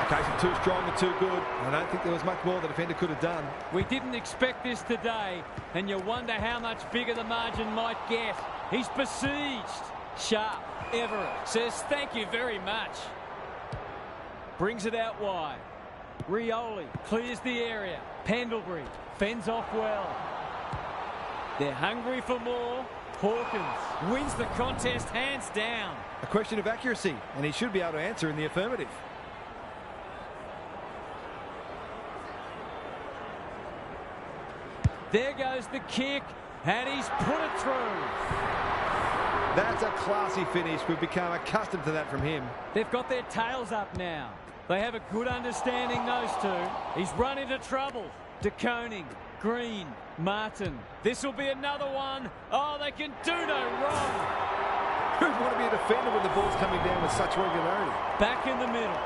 The case of too strong and too good. I don't think there was much more the defender could have done. We didn't expect this today, and you wonder how much bigger the margin might get. He's besieged. Sharp, Everett says thank you very much. Brings it out wide. Rioli clears the area. Pendlebury fends off well. They're hungry for more. Hawkins wins the contest hands down. A question of accuracy, and he should be able to answer in the affirmative. There goes the kick, and he's put it through. That's a classy finish. We've become accustomed to that from him. They've got their tails up now. They have a good understanding, those two. He's run into trouble. De Koning, Green, Martin. This will be another one. Oh, they can do no wrong. Who'd want to be a defender when the ball's coming down with such regularity? Back in the middle.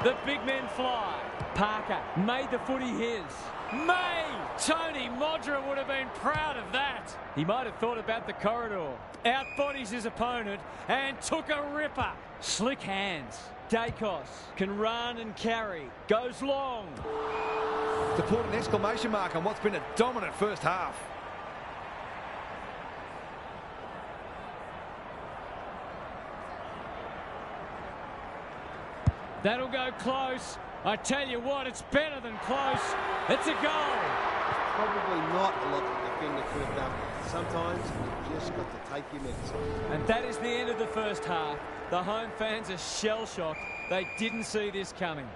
The big men fly. Parker made the footy his. May! Tony Modra would have been proud of that. He might have thought about the corridor. Outbodies his opponent and took a ripper. Slick hands. Dacos can run and carry. Goes long. To put an exclamation mark on what's been a dominant first half. That'll go close. I tell you what, it's better than close. It's a goal. Probably not a lot the defender could have done. Sometimes you just got to take your medicine. And that is the end of the first half. The home fans are shell-shocked. They didn't see this coming.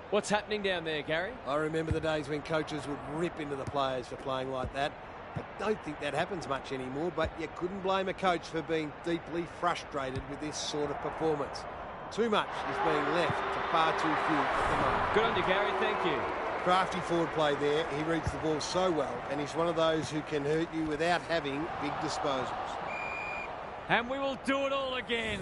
What's happening down there, Gary? I remember the days when coaches would rip into the players for playing like that. I don't think that happens much anymore, but you couldn't blame a coach for being deeply frustrated with this sort of performance. Too much is being left to far too few at the moment. Good on you, Gary. Thank you. Crafty forward play there. He reads the ball so well, and he's one of those who can hurt you without having big disposals. And we will do it all again.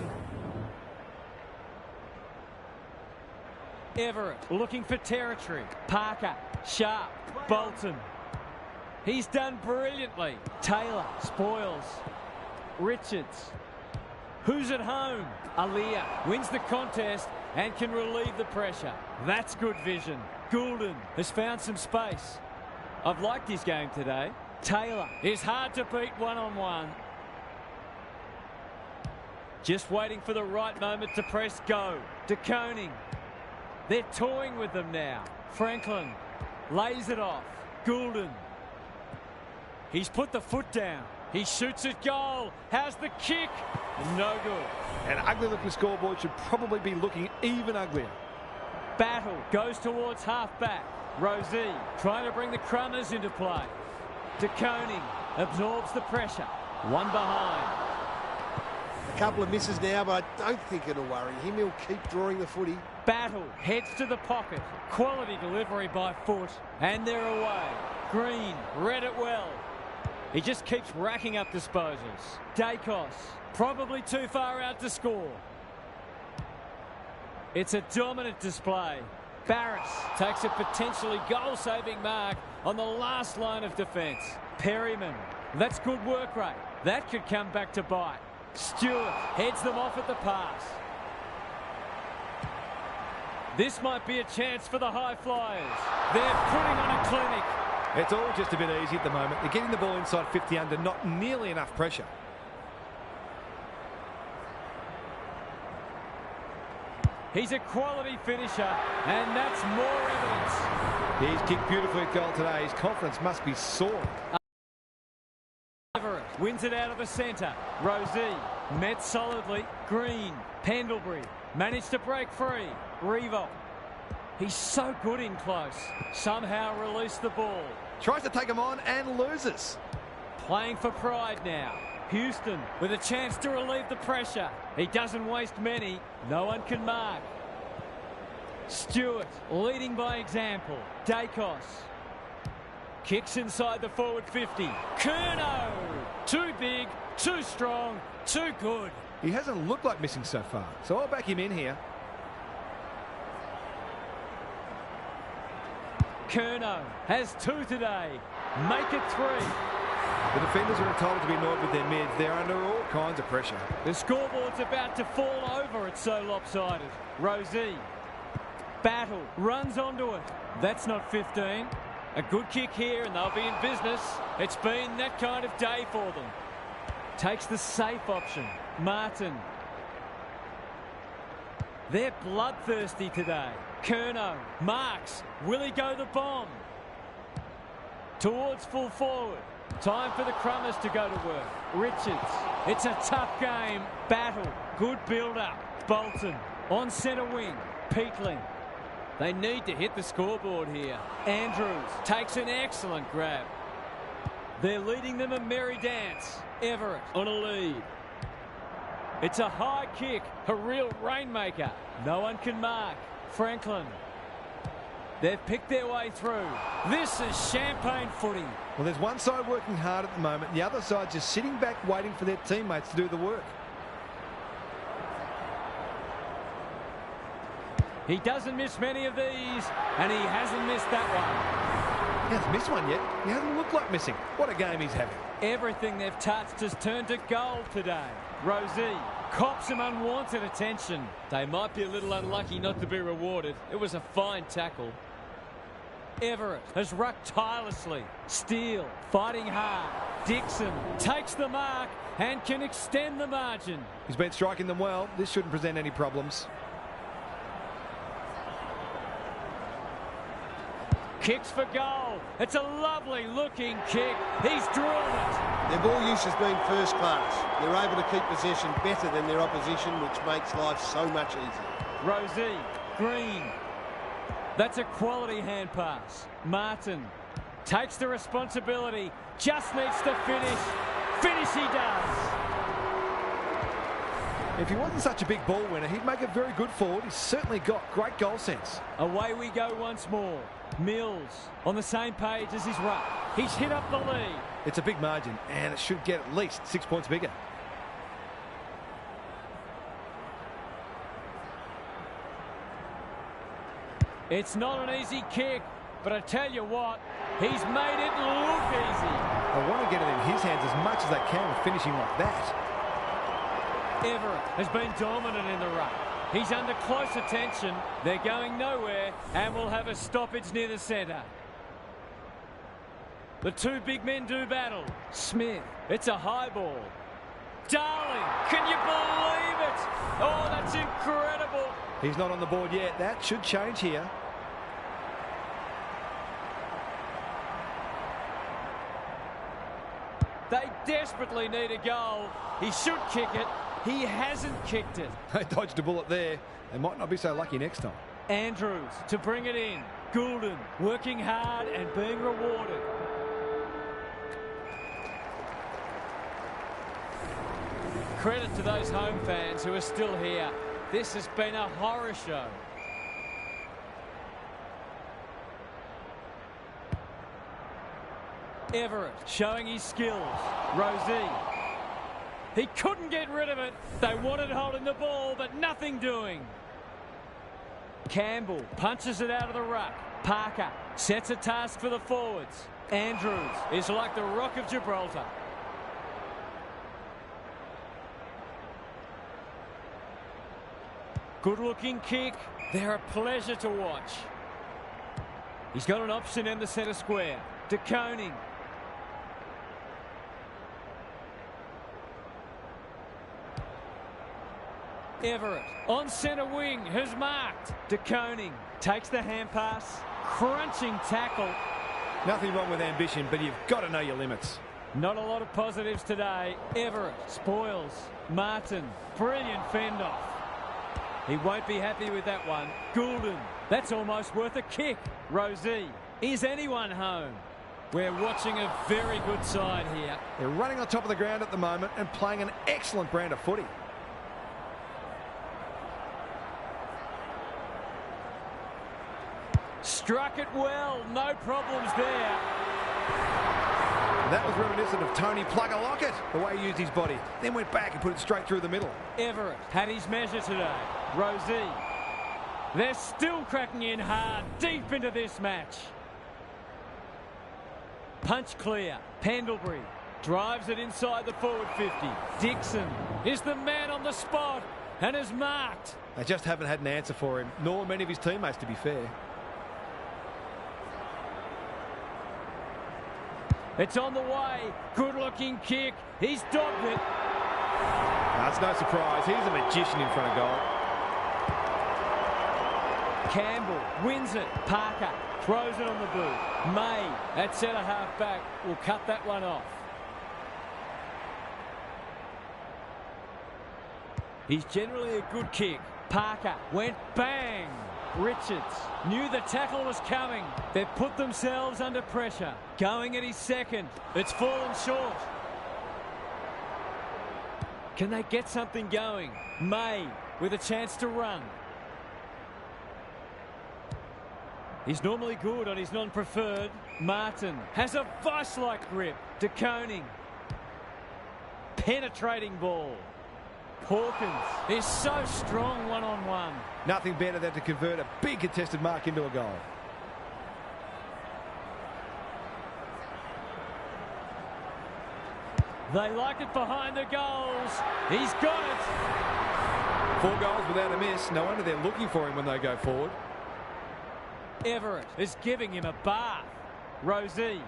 Everett looking for territory. Parker, Sharp, Bolton. He's done brilliantly. Taylor spoils. Richards. Who's at home? Aaliyah wins the contest and can relieve the pressure. That's good vision. Goulden has found some space. I've liked his game today. Taylor is hard to beat one-on-one. Just waiting for the right moment to press go. De Koning. They're toying with them now. Franklin lays it off. Goulden. He's put the foot down. He shoots at goal. How's the kick? No good. An ugly-looking scoreboard should probably be looking even uglier. Battle goes towards half-back. Rosie trying to bring the Crummers into play. De Koning absorbs the pressure. One behind. A couple of misses now, but I don't think it'll worry him. He'll keep drawing the footy. Battle heads to the pocket. Quality delivery by foot. And they're away. Green read it well. He just keeps racking up disposals. Dacos probably too far out to score. It's a dominant display. Barris takes a potentially goal-saving mark on the last line of defence. Perryman, that's good work rate. That could come back to bite. Stewart heads them off at the pass. This might be a chance for the high flyers. They're putting on a clinic. It's all just a bit easy at the moment. They're getting the ball inside 50 under, not nearly enough pressure. He's a quality finisher, and that's more evidence. He's kicked beautifully at goal today. His confidence must be soaring. Everett wins it out of the centre. Rosie met solidly. Green, Pendlebury managed to break free. Revolt. He's so good in close. Somehow released the ball. Tries to take him on and loses. Playing for pride now. Houston with a chance to relieve the pressure. He doesn't waste many. No one can mark. Stewart leading by example. Dacos. Kicks inside the forward 50. Curnow. Too big, too strong, too good. He hasn't looked like missing so far, so I'll back him in here. Curnow has 2 today. Make it 3. The defenders are entitled to be annoyed with their mids. They're under all kinds of pressure. The scoreboard's about to fall over. It's so lopsided. Rosie. Battle. Runs onto it. That's not 15. A good kick here and they'll be in business. It's been that kind of day for them. Takes the safe option. Martin. They're bloodthirsty today. Curnow. Marks. Will he go the bomb? Towards full forward. Time for the Crummers to go to work. Richards. It's a tough game. Battle. Good build-up. Bolton. On centre wing. Peatling. They need to hit the scoreboard here. Andrews takes an excellent grab. They're leading them a merry dance. Everett on a lead. It's a high kick. A real rainmaker. No one can mark. Franklin. They've picked their way through. This is champagne footy. Well, there's one side working hard at the moment. The other side just sitting back waiting for their teammates to do the work. He doesn't miss many of these, and he hasn't missed that one. He hasn't missed one yet. He hasn't looked like missing. What a game he's having. Everything they've touched has turned to gold today. Rosie cops some unwanted attention. They might be a little unlucky not to be rewarded. It was a fine tackle. Everett has rucked tirelessly. Steele fighting hard. Dixon takes the mark and can extend the margin. He's been striking them well. This shouldn't present any problems. Kicks for goal. It's a lovely looking kick. He's drilled it. Their ball use has been first class. They're able to keep possession better than their opposition, which makes life so much easier. Rosie, Green. That's a quality hand pass. Martin takes the responsibility. Just needs to finish. Finish he does. If he wasn't such a big ball winner, he'd make a very good forward. He's certainly got great goal sense. Away we go once more. Mills on the same page as his ruck. He's hit up the lead. It's a big margin, and it should get at least 6 points bigger. It's not an easy kick, but I tell you what, he's made it look easy. I want to get it in his hands as much as they can with finishing like that. Everett has been dominant in the ruck. He's under close attention. They're going nowhere, and we'll have a stoppage near the centre. The two big men do battle. Smith, it's a high ball. Darling, can you believe it? Oh, that's incredible. He's not on the board yet. That should change here. They desperately need a goal. He should kick it. He hasn't kicked it. They dodged a bullet there. They might not be so lucky next time. Andrews to bring it in. Goulden working hard and being rewarded. Credit to those home fans who are still here. This has been a horror show. Everett showing his skills. Rosie. He couldn't get rid of it. They wanted holding the ball, but nothing doing. Campbell punches it out of the ruck. Parker sets a task for the forwards. Andrews is like the Rock of Gibraltar. Good-looking kick. They're a pleasure to watch. He's got an option in the centre square. De Koning. Everett on centre wing has marked. De Koning takes the hand pass. Crunching tackle. Nothing wrong with ambition, but you've got to know your limits. Not a lot of positives today. Everett spoils. Martin, brilliant fend off. He won't be happy with that one. Goulden, that's almost worth a kick. Rosie, is anyone home? We're watching a very good side here. They're running on top of the ground at the moment and playing an excellent brand of footy. Struck it well, no problems there. That was reminiscent of Tony Plugger-Lockett, the way he used his body. Then went back and put it straight through the middle. Everett had his measure today. Rosie. They're still cracking in hard, deep into this match. Punch clear. Pendlebury drives it inside the forward 50. Dixon is the man on the spot and is marked. They just haven't had an answer for him, nor many of his teammates, to be fair. It's on the way. Good-looking kick. He's dogged it. That's no surprise. He's a magician in front of goal. Campbell wins it. Parker throws it on the boot. May at centre-half back will cut that one off. He's generally a good kick. Parker went bang. Richards knew the tackle was coming. They've put themselves under pressure. Going at his second. It's fallen short. Can they get something going? May with a chance to run. He's normally good on his non-preferred. Martin has a vice-like grip. De Koning. Penetrating ball. Hawkins is so strong one-on-one. Nothing better than to convert a big contested mark into a goal. They like it behind the goals. He's got it. 4 goals without a miss. No wonder they're looking for him when they go forward. Everett is giving him a bath. Rosie.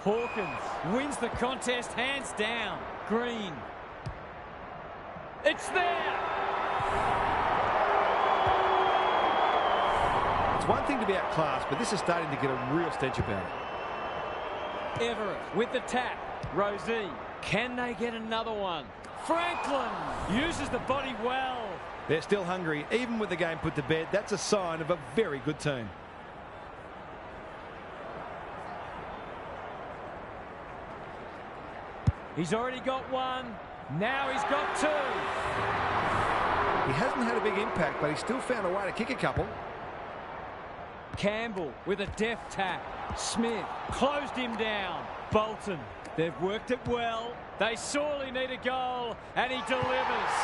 Hawkins wins the contest hands down. Green. It's there. It's one thing to be outclassed, but this is starting to get a real stench about it. Everett with the tap. Rosie. Can they get another one? Franklin uses the body well. They're still hungry, even with the game put to bed. That's a sign of a very good team. He's already got one. Now he's got 2. He hasn't had a big impact, but he's still found a way to kick a couple. Campbell with a deft tap. Smith closed him down. Bolton. They've worked it well. They sorely need a goal, and he delivers.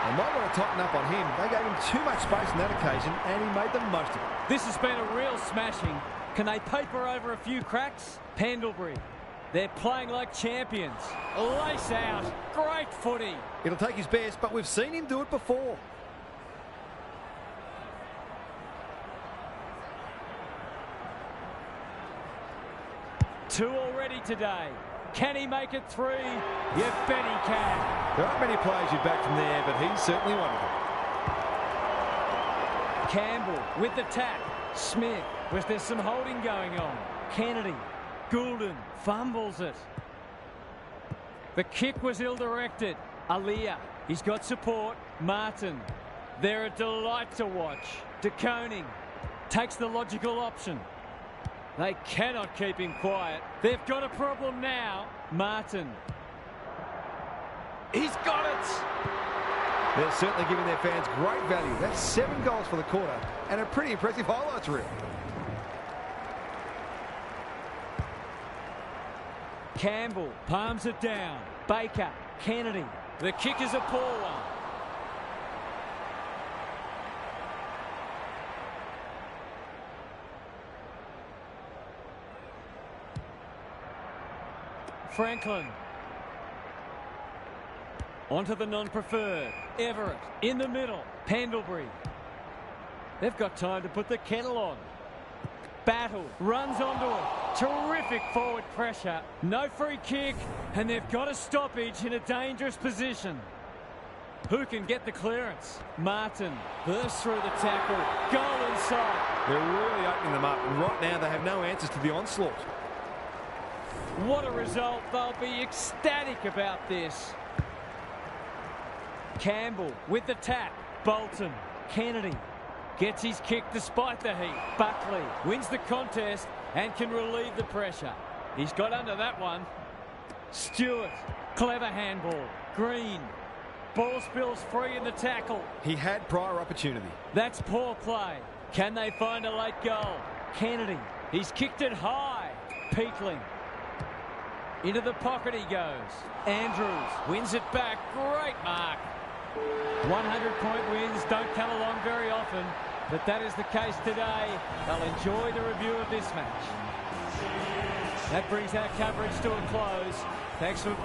They might want to tighten up on him. They gave him too much space on that occasion, and he made the most of it. This has been a real smashing. Can they paper over a few cracks? Pendlebury. They're playing like champions. Lace out. Great footy. It'll take his best, but we've seen him do it before. Two already today. Can he make it 3? You bet he can. There aren't many players you'd back from there, but he's certainly one of them. Campbell with the tap. Smith. Was there some holding going on? Kennedy. Goulden fumbles it. The kick was ill-directed. Alia. He's got support. Martin. They're a delight to watch. De Koning takes the logical option. They cannot keep him quiet. They've got a problem now. Martin. He's got it. They're certainly giving their fans great value. That's 7 goals for the quarter and a pretty impressive highlights reel. Campbell palms it down. Baker. Kennedy. The kick is a poor one. Franklin. Onto the non-preferred. Everett in the middle. Pendlebury. They've got time to put the kettle on. Battle runs onto it. Terrific forward pressure. No free kick, and they've got a stoppage in a dangerous position. Who can get the clearance? Martin bursts through the tackle. Goal inside. They're really opening them up, and right now they have no answers to the onslaught. What a result. They'll be ecstatic about this. Campbell with the tap. Bolton. Kennedy gets his kick despite the heat. Buckley wins the contest and can relieve the pressure. He's got under that one. Stewart. Clever handball. Green. Ball spills free in the tackle. He had prior opportunity. That's poor play. Can they find a late goal? Kennedy. He's kicked it high. Peatling. Into the pocket he goes. Andrews wins it back. Great mark. 100-point wins don't come along very often, but that is the case today. They'll enjoy the review of this match. That brings our coverage to a close. Thanks for...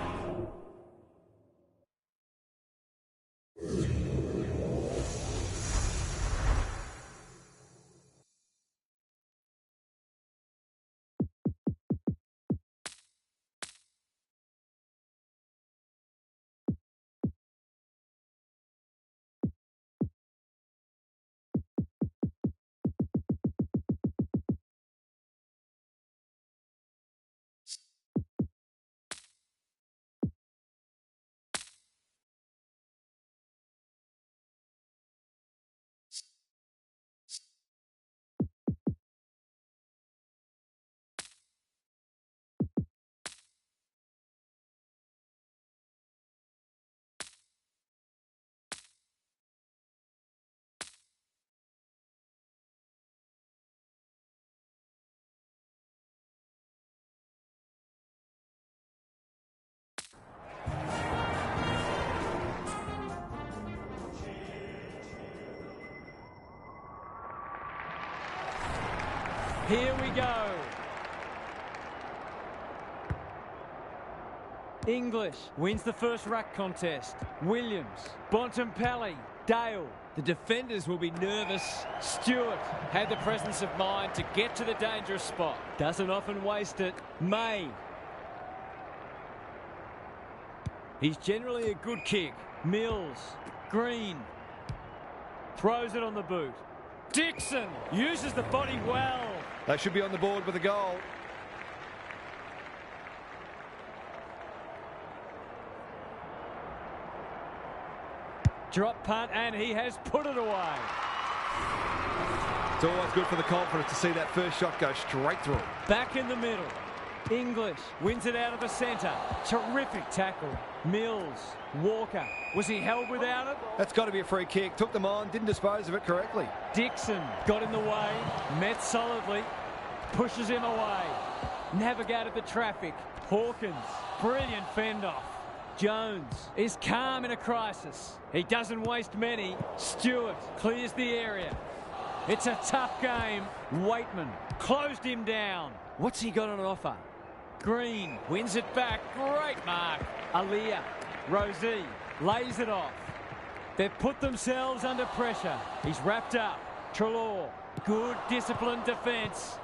Here we go. English wins the first ruck contest. Williams, Bontempelli, Dale. The defenders will be nervous. Stewart had the presence of mind to get to the dangerous spot. Doesn't often waste it. May. He's generally a good kick. Mills. Green. Throws it on the boot. Dixon uses the body well. They should be on the board with a goal. Drop punt, and he has put it away. It's always good for the confidence to see that first shot go straight through. Back in the middle. English wins it out of the centre. Terrific tackle. Mills. Walker. Was he held without it? That's got to be a free kick. Took them on, didn't dispose of it correctly. Dixon got in the way. Met solidly. Pushes him away. Navigated the traffic. Hawkins. Brilliant fend-off. Jones is calm in a crisis. He doesn't waste many. Stewart clears the area. It's a tough game. Waitman closed him down. What's he got on offer? Green wins it back. Great mark. Aaliyah. Rosie lays it off. They've put themselves under pressure. He's wrapped up. Trelaw. Good disciplined defence.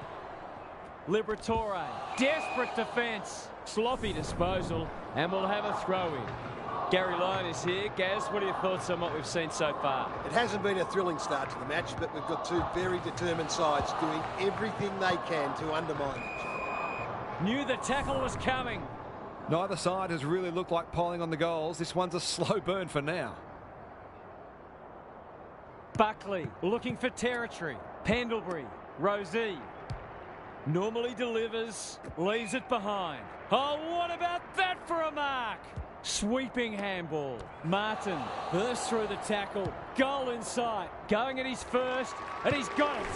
Liberatore. Desperate defence. Sloppy disposal. And we'll have a throw-in. Gary Lyon is here. Gaz, what are your thoughts on what we've seen so far? It hasn't been a thrilling start to the match, but we've got two very determined sides doing everything they can to undermine it. Knew the tackle was coming. Neither side has really looked like piling on the goals. This one's a slow burn for now. Buckley looking for territory. Pendlebury. Rosie. Normally delivers. Leaves it behind. Oh, what about that for a mark? Sweeping handball. Martin bursts through the tackle. Goal in sight. Going at his first, and he's got it.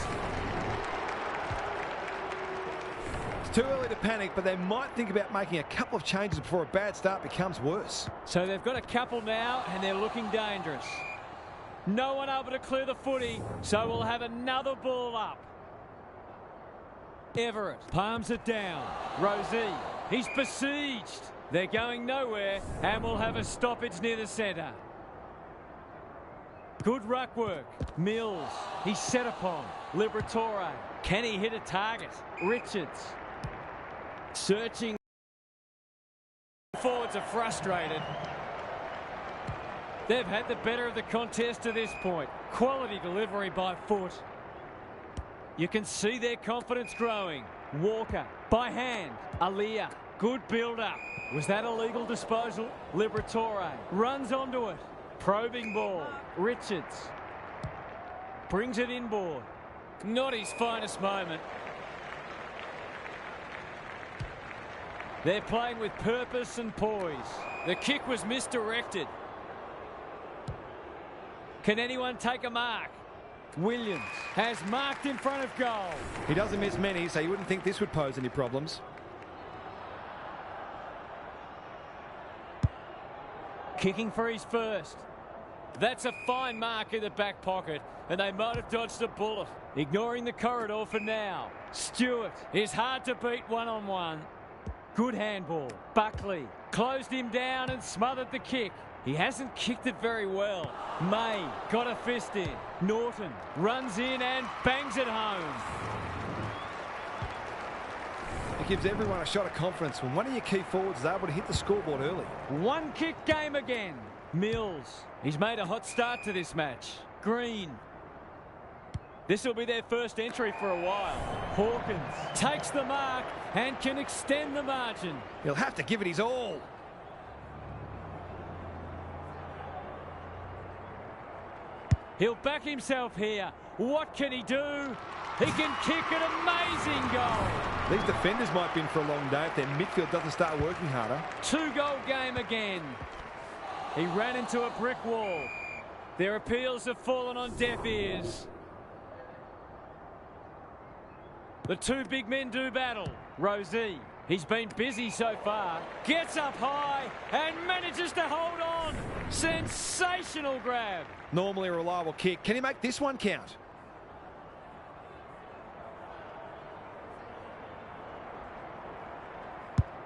It's too early to panic, but they might think about making a couple of changes before a bad start becomes worse. So they've got a couple now, and they're looking dangerous. No one able to clear the footy, so we'll have another ball up. Everett palms it down. Rosie He's besieged. They're going nowhere and will have a stoppage near the centre. Good ruck work. Mills. He's set upon. Liberatore. Can he hit a target? Richards. Searching. Forwards are frustrated. They've had the better of the contest to this point. Quality delivery by foot. You can see their confidence growing. Walker. By hand. Alia. Good build-up. Was that a legal disposal? Liberatore. Runs onto it. Probing ball. Richards. Brings it inboard. Not his finest moment. They're playing with purpose and poise. The kick was misdirected. Can anyone take a mark? Williams has marked in front of goal. He doesn't miss many, so you wouldn't think this would pose any problems. Kicking for his first. That's a fine mark in the back pocket, and they might have dodged a bullet. Ignoring the corridor for now. Stewart is hard to beat one-on-one. Good handball. Buckley closed him down and smothered the kick. He hasn't kicked it very well. May got a fist in. Norton runs in and bangs it home. It gives everyone a shot of confidence when one of your key forwards is able to hit the scoreboard early. One kick game again. Mills. He's made a hot start to this match. Green. This will be their first entry for a while. Hawkins takes the mark and can extend the margin. He'll have to give it his all. He'll back himself here. What can he do? He can kick an amazing goal. These defenders might be in for a long day if their midfield doesn't start working harder. 2-goal game again. He ran into a brick wall. Their appeals have fallen on deaf ears. The two big men do battle. Rosie, he's been busy so far. Gets up high and manages to hold on. Sensational grab. Normally a reliable kick. Can he make this one count?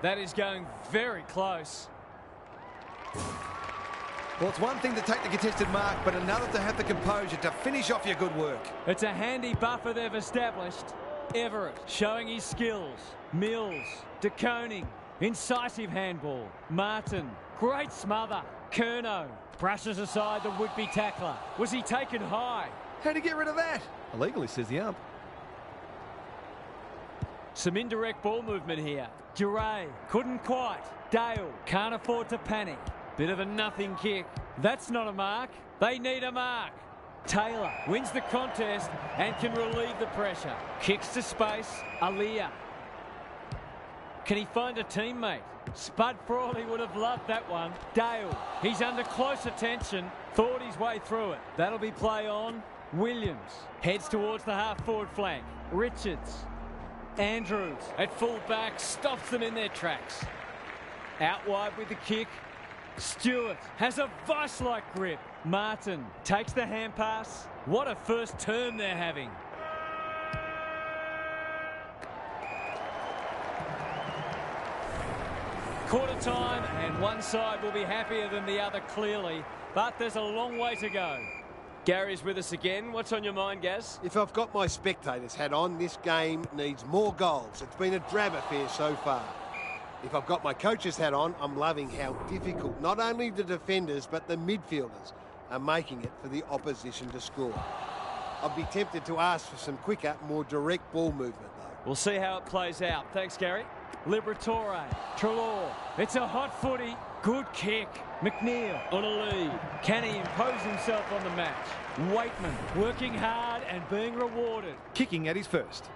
That is going very close. Well, it's one thing to take the contested mark, but another to have the composure to finish off your good work. It's a handy buffer they've established. Everett showing his skills. Mills, DeConing, incisive handball. Martin, great smother. Curnow brushes aside the would-be tackler. Was he taken high? How'd he get rid of that? Illegally, says the ump. Some indirect ball movement here. Duray couldn't quite. Dale can't afford to panic. Bit of a nothing kick. That's not a mark. They need a mark. Taylor wins the contest and can relieve the pressure. Kicks to space. Alia. Can he find a teammate? Spud Frawley would have loved that one. Dale, he's under close attention. Thought his way through it. That'll be play on. Williams heads towards the half-forward flank. Richards. Andrews at full back stops them in their tracks. Out wide with the kick. Stewart has a vice-like grip. Martin takes the hand pass. What a first term they're having. Quarter time, and one side will be happier than the other clearly, but there's a long way to go. Gary's with us again. What's on your mind, Gaz? If I've got my spectators hat on, this game needs more goals. It's been a drab affair so far. If I've got my coach's hat on, I'm loving how difficult not only the defenders but the midfielders are making it for the opposition to score. I'd be tempted to ask for some quicker, more direct ball movement though. We'll see how it plays out. Thanks, Gary. Liberatore, Trelaw. It's a hot footy. Good kick. McNeil on a lead. Can he impose himself on the match? Waitman working hard and being rewarded. Kicking at his first.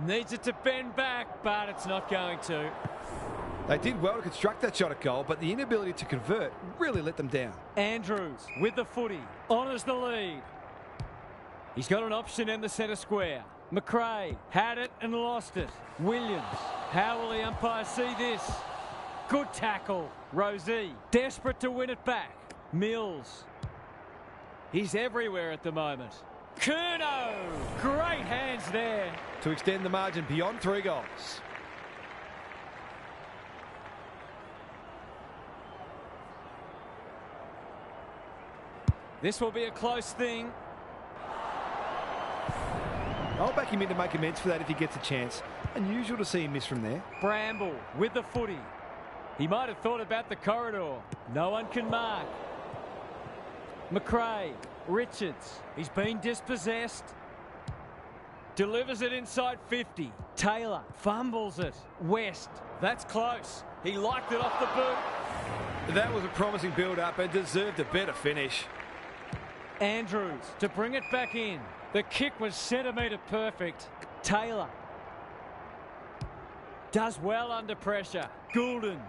Needs it to bend back, but it's not going to. They did well to construct that shot at goal, but the inability to convert really let them down. Andrews with the footy. Honours the lead. He's got an option in the centre square. McRae had it and lost it. Williams. How will the umpire see this? Good tackle. Rosie desperate to win it back. Mills. He's everywhere at the moment. Curnow. Great hands there. To extend the margin beyond 3 goals. This will be a close thing. I'll back him in to make amends for that if he gets a chance. Unusual to see him miss from there. Bramble with the footy. He might have thought about the corridor. No one can mark. McRae, Richards. He's been dispossessed. Delivers it inside 50. Taylor fumbles it. West. That's close. He liked it off the boot. That was a promising build-up and deserved a better finish. Andrews to bring it back in. The kick was centimetre perfect. Taylor does well under pressure. Goulden.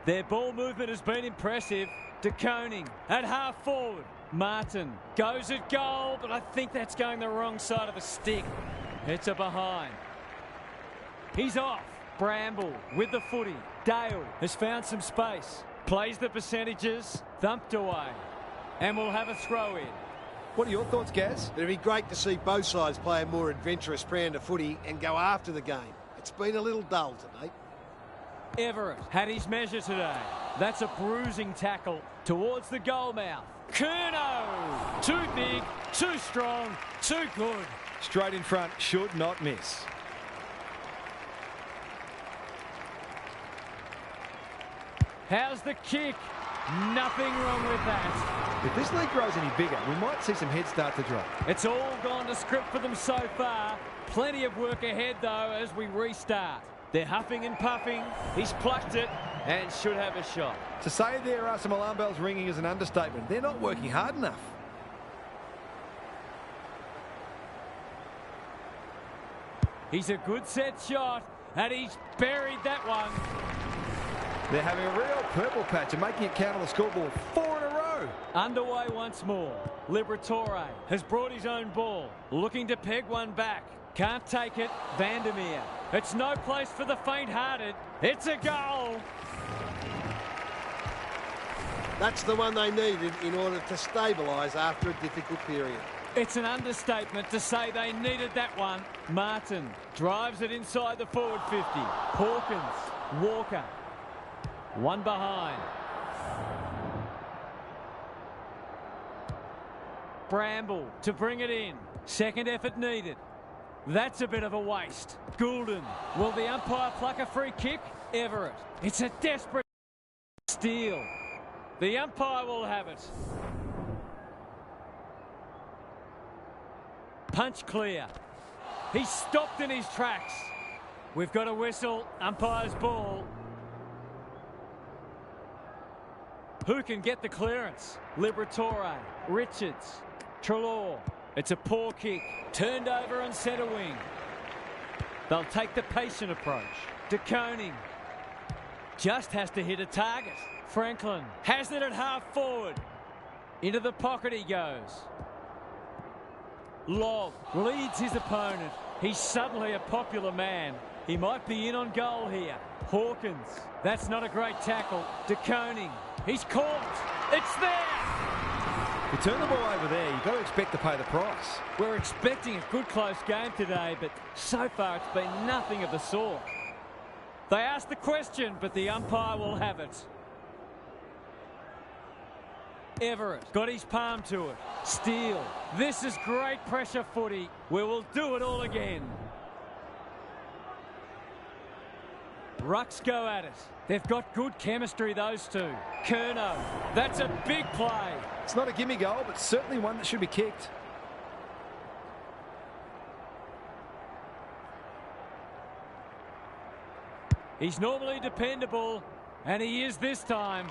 Their ball movement has been impressive. De Koning at half forward. Martin goes at goal, but I think that's going the wrong side of the stick. It's a behind. He's off. Bramble with the footy. Dale has found some space. Plays the percentages. Thumped away. And we'll have a throw in. What are your thoughts, Gaz? It'd be great to see both sides play a more adventurous brand of footy and go after the game. It's been a little dull tonight. Everett had his measure today. That's a bruising tackle towards the goal mouth. Curnow! Too big, too strong, too good. Straight in front, should not miss. How's the kick? Nothing wrong with that. If this league grows any bigger, we might see some heads start to drop. It's all gone to script for them so far. Plenty of work ahead, though, as we restart. They're huffing and puffing. He's plucked it and should have a shot. To say there are some alarm bells ringing is an understatement. They're not working hard enough. He's a good set shot, and he's buried that one. They're having a real purple patch and making it count on the scoreboard 4 in a row. Underway once more. Liberatore has brought his own ball. Looking to peg one back. Can't take it. Vandermeer. It's no place for the faint-hearted. It's a goal. That's the one they needed in order to stabilise after a difficult period. It's an understatement to say they needed that one. Martin drives it inside the forward 50. Hawkins. Walker. One behind. Bramble to bring it in. Second effort needed. That's a bit of a waste. Goulden. Will the umpire pluck a free kick? Everett. It's a desperate steal. The umpire will have it. Punch clear. He's stopped in his tracks. We've got a whistle. Umpire's ball. Who can get the clearance? Liberatore, Richards, Treloar. It's a poor kick. Turned over on centre wing. They'll take the patient approach. De Koning just has to hit a target. Franklin has it at half forward. Into the pocket he goes. Lobb leads his opponent. He's suddenly a popular man. He might be in on goal here. Hawkins. That's not a great tackle. De Koning. He's caught. It's there. You turn the ball over there, you've got to expect to pay the price. We're expecting a good close game today, but so far it's been nothing of the sort. They asked the question, but the umpire will have it. Everett got his palm to it. Steele. This is great pressure footy. We will do it all again. Rucks go at it. They've got good chemistry, those two. Curnow. That's a big play. It's not a gimme goal, but certainly one that should be kicked. He's normally dependable, and he is this time.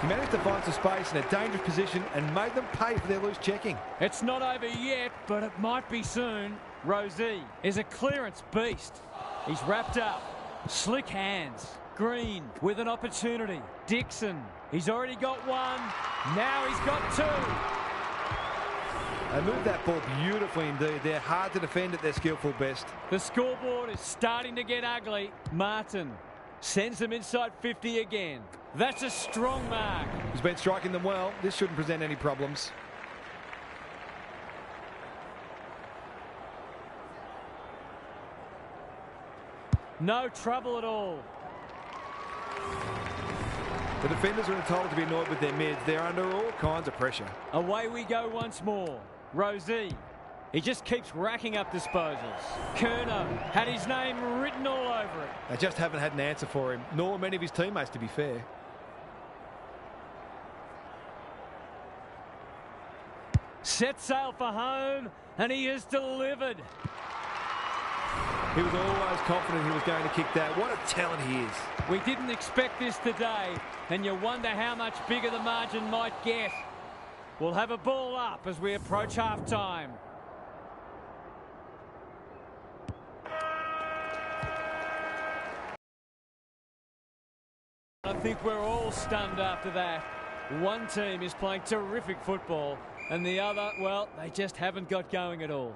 He managed to find some space in a dangerous position and made them pay for their loose checking. It's not over yet, but it might be soon. Rosie is a clearance beast. He's wrapped up. Slick hands. Green with an opportunity. Dixon. He's already got one. Now he's got two. They moved that ball beautifully indeed. They're hard to defend at their skillful best. The scoreboard is starting to get ugly. Martin sends them inside 50 again. That's a strong mark. He's been striking them well. This shouldn't present any problems. No trouble at all. The defenders are entitled to be annoyed with their mids. They're under all kinds of pressure. Away we go once more. Rosie. He just keeps racking up disposals. Curnow had his name written all over it. They just haven't had an answer for him, nor many of his teammates, to be fair. Set sail for home, and he has delivered. He was always confident he was going to kick that. What a talent he is. We didn't expect this today, and you wonder how much bigger the margin might get. We'll have a ball up as we approach half-time. I think we're all stunned after that. One team is playing terrific football, and the other, well, they just haven't got going at all.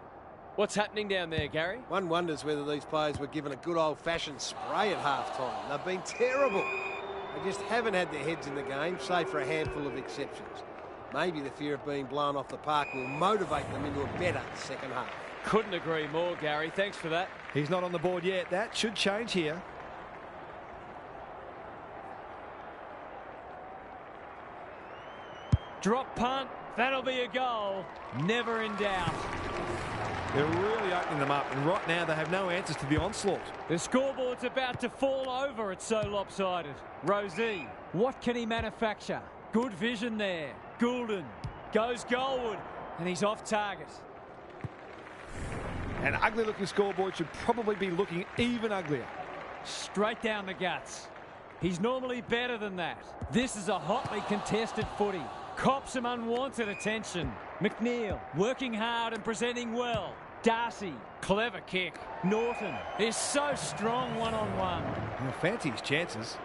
What's happening down there, Gary? One wonders whether these players were given a good old-fashioned spray at half-time. They've been terrible. They just haven't had their heads in the game, save for a handful of exceptions. Maybe the fear of being blown off the park will motivate them into a better second half. Couldn't agree more, Gary. Thanks for that. He's not on the board yet. That should change here. Drop punt. That'll be a goal. Never in doubt. They're really opening them up, and right now they have no answers to the onslaught. The scoreboard's about to fall over. It's so lopsided. Rosie, what can he manufacture? Good vision there. Goulden goes goalward, and he's off target. An ugly-looking scoreboard should probably be looking even uglier. Straight down the guts. He's normally better than that. This is a hotly contested footy. Cops some unwanted attention. McNeil working hard and presenting well. Darcy, clever kick. Norton is so strong one-on-one. He'll fancy his chances.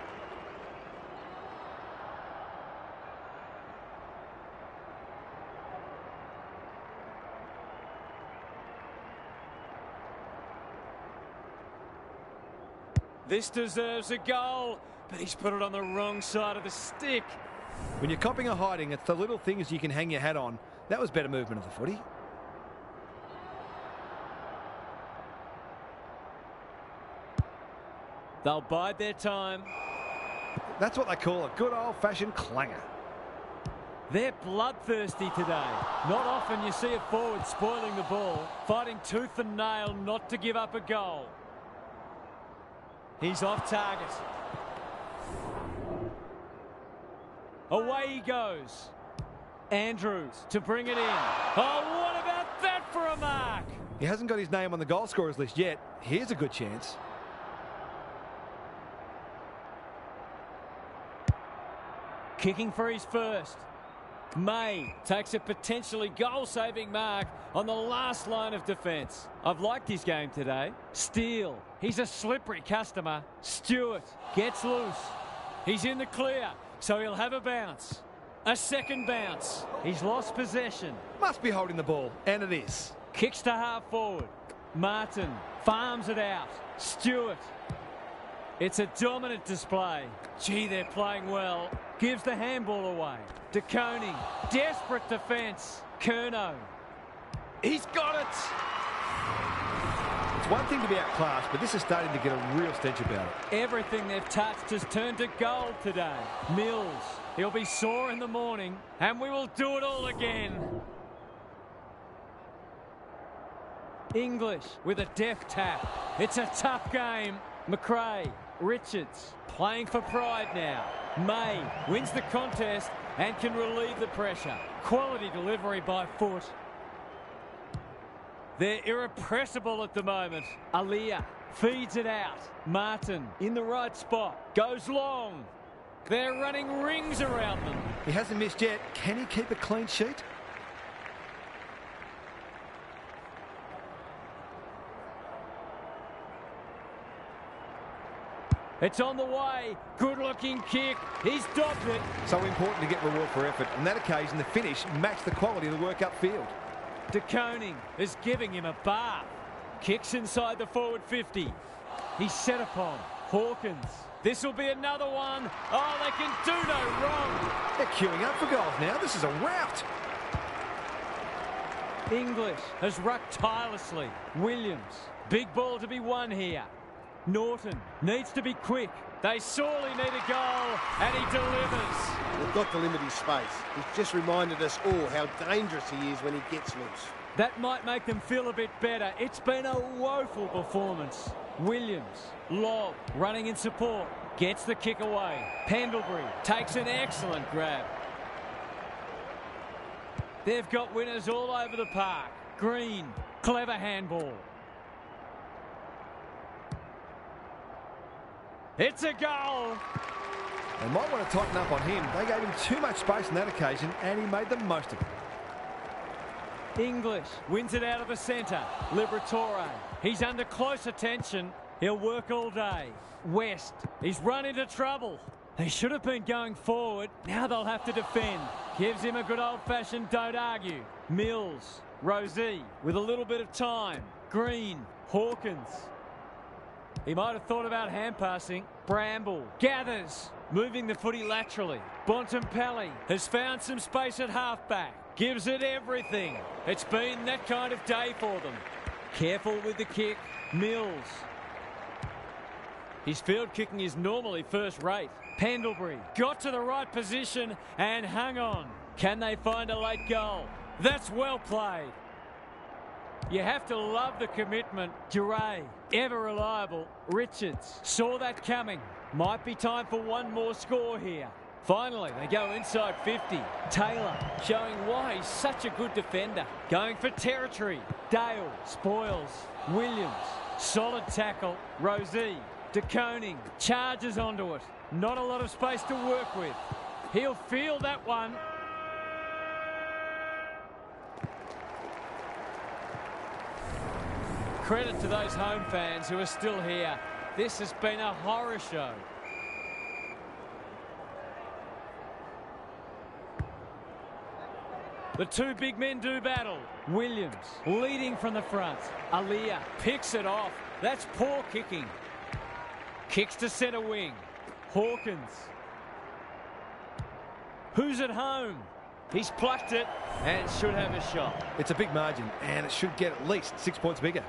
This deserves a goal, but he's put it on the wrong side of the stick. When you're copping a hiding, it's the little things you can hang your hat on. That was better movement of the footy. They'll bide their time. That's what they call a good old-fashioned clanger. They're bloodthirsty today. Not often you see a forward spoiling the ball, fighting tooth and nail not to give up a goal. He's off target. Away he goes. Andrews to bring it in. Oh, what about that for a mark? He hasn't got his name on the goal scorers list yet. Here's a good chance. Kicking for his first. May takes a potentially goal-saving mark on the last line of defence. I've liked his game today. Steele, he's a slippery customer. Stewart gets loose. He's in the clear, so he'll have a bounce. A second bounce. He's lost possession. Must be holding the ball, and it is. Kicks to half forward. Martin farms it out. Stewart. It's a dominant display. Gee, they're playing well. Gives the handball away. De Koning. Desperate defence. Curnow. He's got it. It's one thing to be outclassed, but this is starting to get a real stench about it. Everything they've touched has turned to gold today. Mills. He'll be sore in the morning, and we will do it all again. English with a deft tap. It's a tough game. McRae. Richards playing for pride now. May wins the contest and can relieve the pressure. Quality delivery by foot. They're irrepressible at the moment. Alia feeds it out. Martin in the right spot. Goes long. They're running rings around them. He hasn't missed yet. Can he keep a clean sheet? It's on the way. Good-looking kick. He's dobbed it. So important to get reward for effort. On that occasion, the finish matched the quality of the work upfield. De Koning is giving him a bath. Kicks inside the forward 50. He's set upon. Hawkins. This will be another one. Oh, they can do no wrong. They're queuing up for goals now. This is a rout. English has rucked tirelessly. Williams. Big ball to be won here. Norton needs to be quick. They sorely need a goal, and he delivers. They've got to limit his space. He's just reminded us all how dangerous he is when he gets loose. That might make them feel a bit better. It's been a woeful performance. Williams, lob, running in support, gets the kick away. Pendlebury takes an excellent grab. They've got winners all over the park. Green, clever handball. It's a goal. They might want to tighten up on him. They gave him too much space on that occasion, and he made the most of it. English wins it out of the centre. Liberatore, he's under close attention. He'll work all day. West, he's run into trouble. They should have been going forward. Now they'll have to defend. Gives him a good old-fashioned don't argue. Mills, Rosie with a little bit of time. Green, Hawkins. He might have thought about hand passing. Bramble gathers, moving the footy laterally. Bontempelli has found some space at halfback. Gives it everything. It's been that kind of day for them. Careful with the kick. Mills. His field kicking is normally first rate. Pendlebury got to the right position and hung on. Can they find a late goal? That's well played. You have to love the commitment. Duray, ever reliable. Richards saw that coming. Might be time for one more score here. Finally, they go inside 50. Taylor showing why he's such a good defender. Going for territory. Dale spoils. Williams, solid tackle. Rosie, De Koning charges onto it. Not a lot of space to work with. He'll feel that one. Credit to those home fans who are still here. This has been a horror show. The two big men do battle. Williams leading from the front. Alia picks it off. That's poor kicking. Kicks to centre wing. Hawkins. Who's at home? He's plucked it and should have a shot. It's a big margin, and it should get at least 6 points bigger.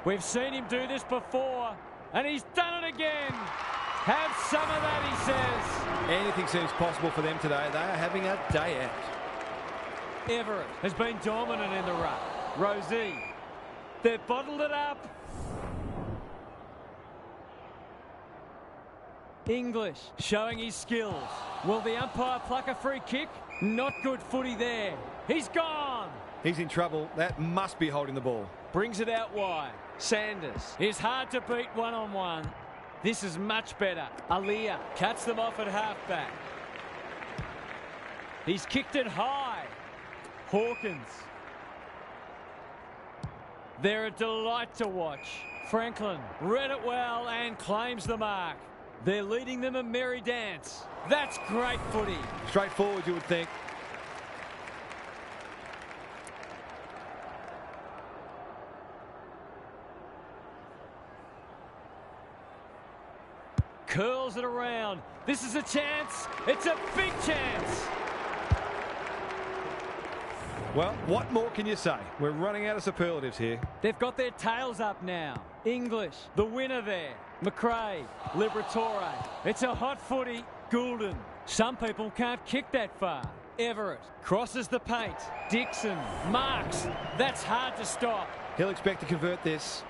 We've seen him do this before, and he's done it again. Have some of that, he says. Anything seems possible for them today. They are having a day out. Everett has been dominant in the ruck. Rosie, they've bottled it up. English showing his skills. Will the umpire pluck a free kick? Not good footy there. He's gone. He's in trouble. That must be holding the ball. Brings it out wide. Sanders is hard to beat one-on-one. This is much better. Alia cuts them off at halfback. He's kicked it high. Hawkins. They're a delight to watch. Franklin read it well and claims the mark. They're leading them a merry dance. That's great footy. Straightforward, you would think. Curls it around. This is a chance. It's a big chance. Well, what more can you say? We're running out of superlatives here. They've got their tails up now. English, the winner there. McRae, Liberatore. It's a hot footy. Goulden. Some people can't kick that far. Everett crosses the paint. Dixon marks. That's hard to stop. He'll expect to convert this.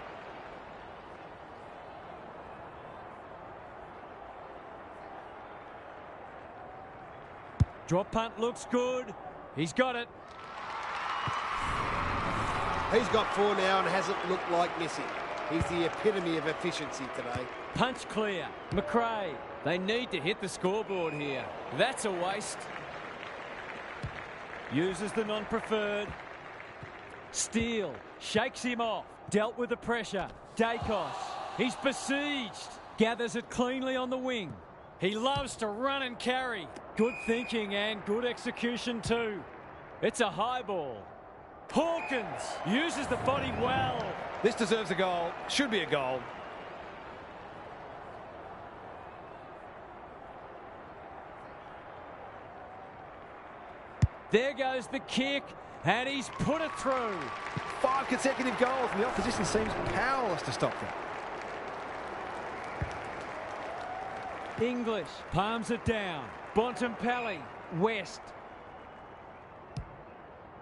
Drop punt looks good. He's got it. He's got 4 now and hasn't looked like missing. He's the epitome of efficiency today. Punch clear. McRae. They need to hit the scoreboard here. That's a waste. Uses the non-preferred. Steele shakes him off. Dealt with the pressure. Dacos. He's besieged. Gathers it cleanly on the wing. He loves to run and carry. Good thinking and good execution too. It's a high ball. Hawkins uses the body well. This deserves a goal. Should be a goal. There goes the kick, and he's put it through. 5 consecutive goals, and the opposition seems powerless to stop them. English palms it down. Bontempelli, West.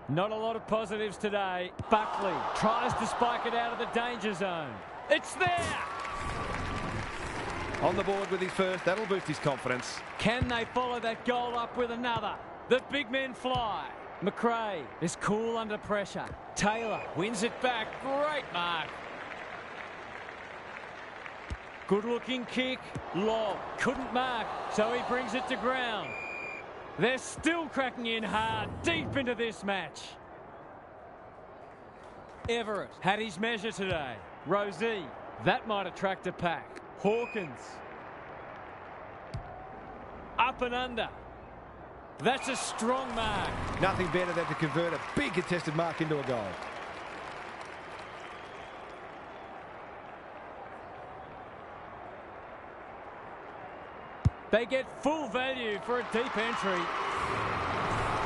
Not a lot of positives today. Buckley tries to spike it out of the danger zone. It's there! On the board with his first, that'll boost his confidence. Can they follow that goal up with another? The big men fly. McRae is cool under pressure. Taylor wins it back. Great mark. Good-looking kick. Lobb couldn't mark, so he brings it to ground. They're still cracking in hard, deep into this match. Everett had his measure today. Rosie, that might attract a pack. Hawkins. Up and under. That's a strong mark. Nothing better than to convert a big contested mark into a goal. They get full value for a deep entry.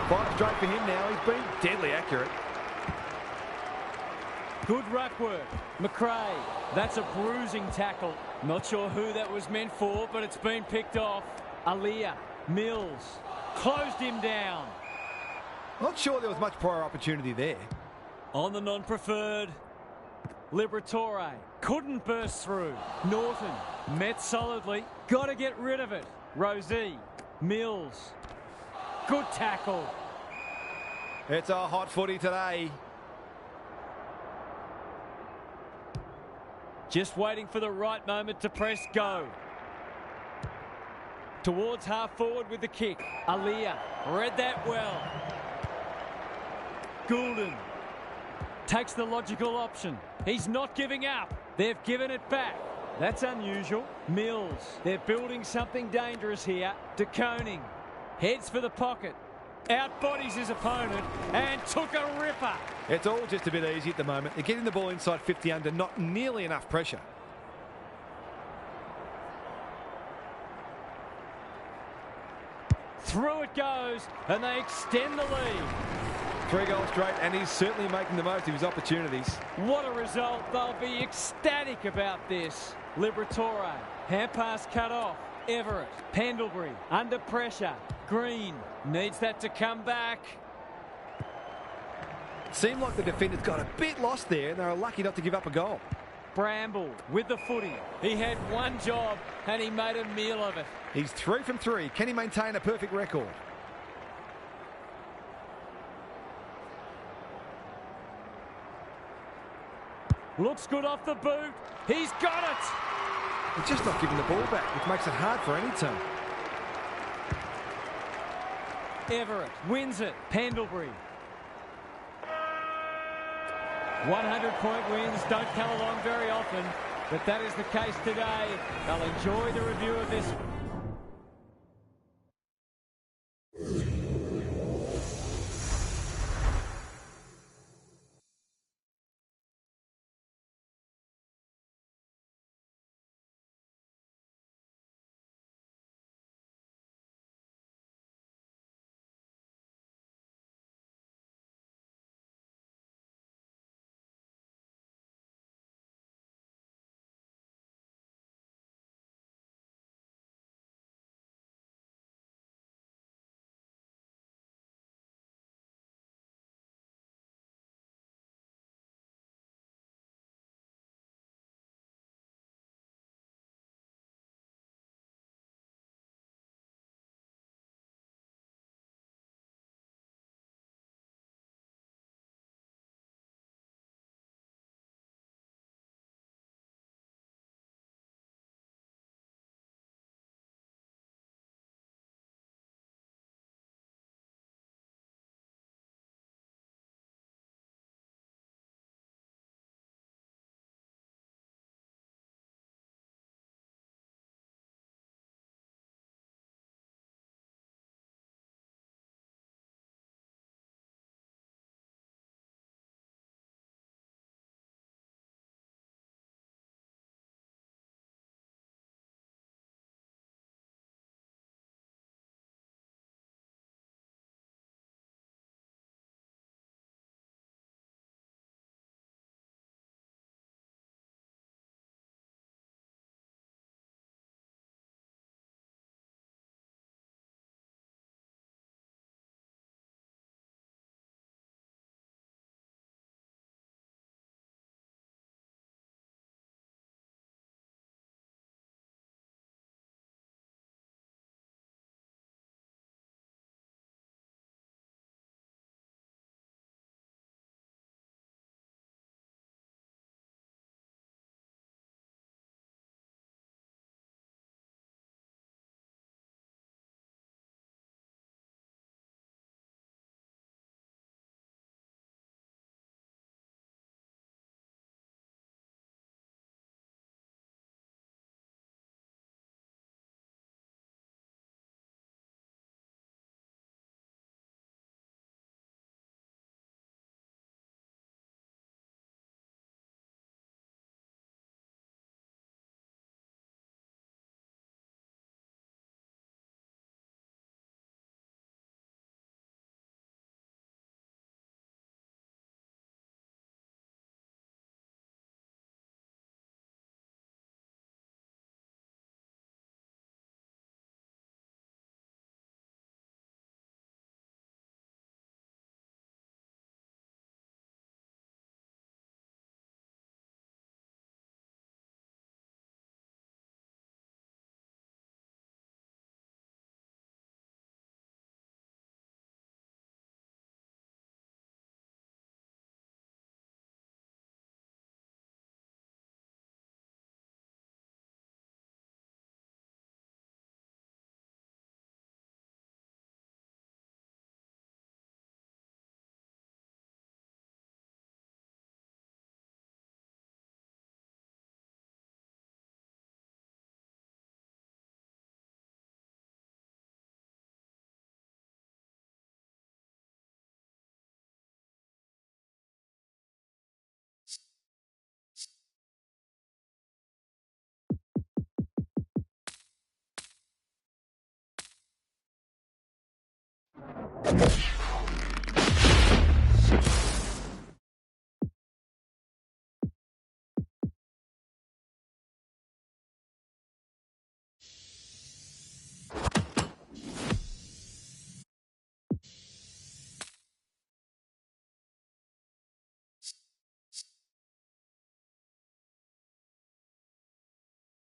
5 straight for him now. He's been deadly accurate. Good ruck work. McRae, that's a bruising tackle. Not sure who that was meant for, but it's been picked off. Aaliyah, Mills, closed him down. Not sure there was much prior opportunity there. On the non-preferred. Liberatore couldn't burst through. Norton met solidly. Got to get rid of it. Rosie, Mills. Good tackle. It's a hot footy today. Just waiting for the right moment to press go. Towards half forward with the kick. Aaliyah read that well. Goulden takes the logical option. He's not giving up. They've given it back. That's unusual. Mills, they're building something dangerous here. De Koning heads for the pocket. Outbodies his opponent and took a ripper. It's all just a bit easy at the moment. They're getting the ball inside 50 under, not nearly enough pressure. Through it goes, and they extend the lead. 3 goals straight, and he's certainly making the most of his opportunities. What a result. They'll be ecstatic about this. Liberatore, hand pass cut off. Everett, Pendlebury, under pressure. Green needs that to come back. Seemed like the defenders got a bit lost there, and they were lucky not to give up a goal. Bramble with the footy. He had one job, and he made a meal of it. He's 3 from 3. Can he maintain a perfect record? Looks good off the boot. He's got it. They're just not giving the ball back, which makes it hard for any team. Everett wins it. Pendlebury. 100-point wins don't come along very often, but that is the case today. They'll enjoy the review of this. it.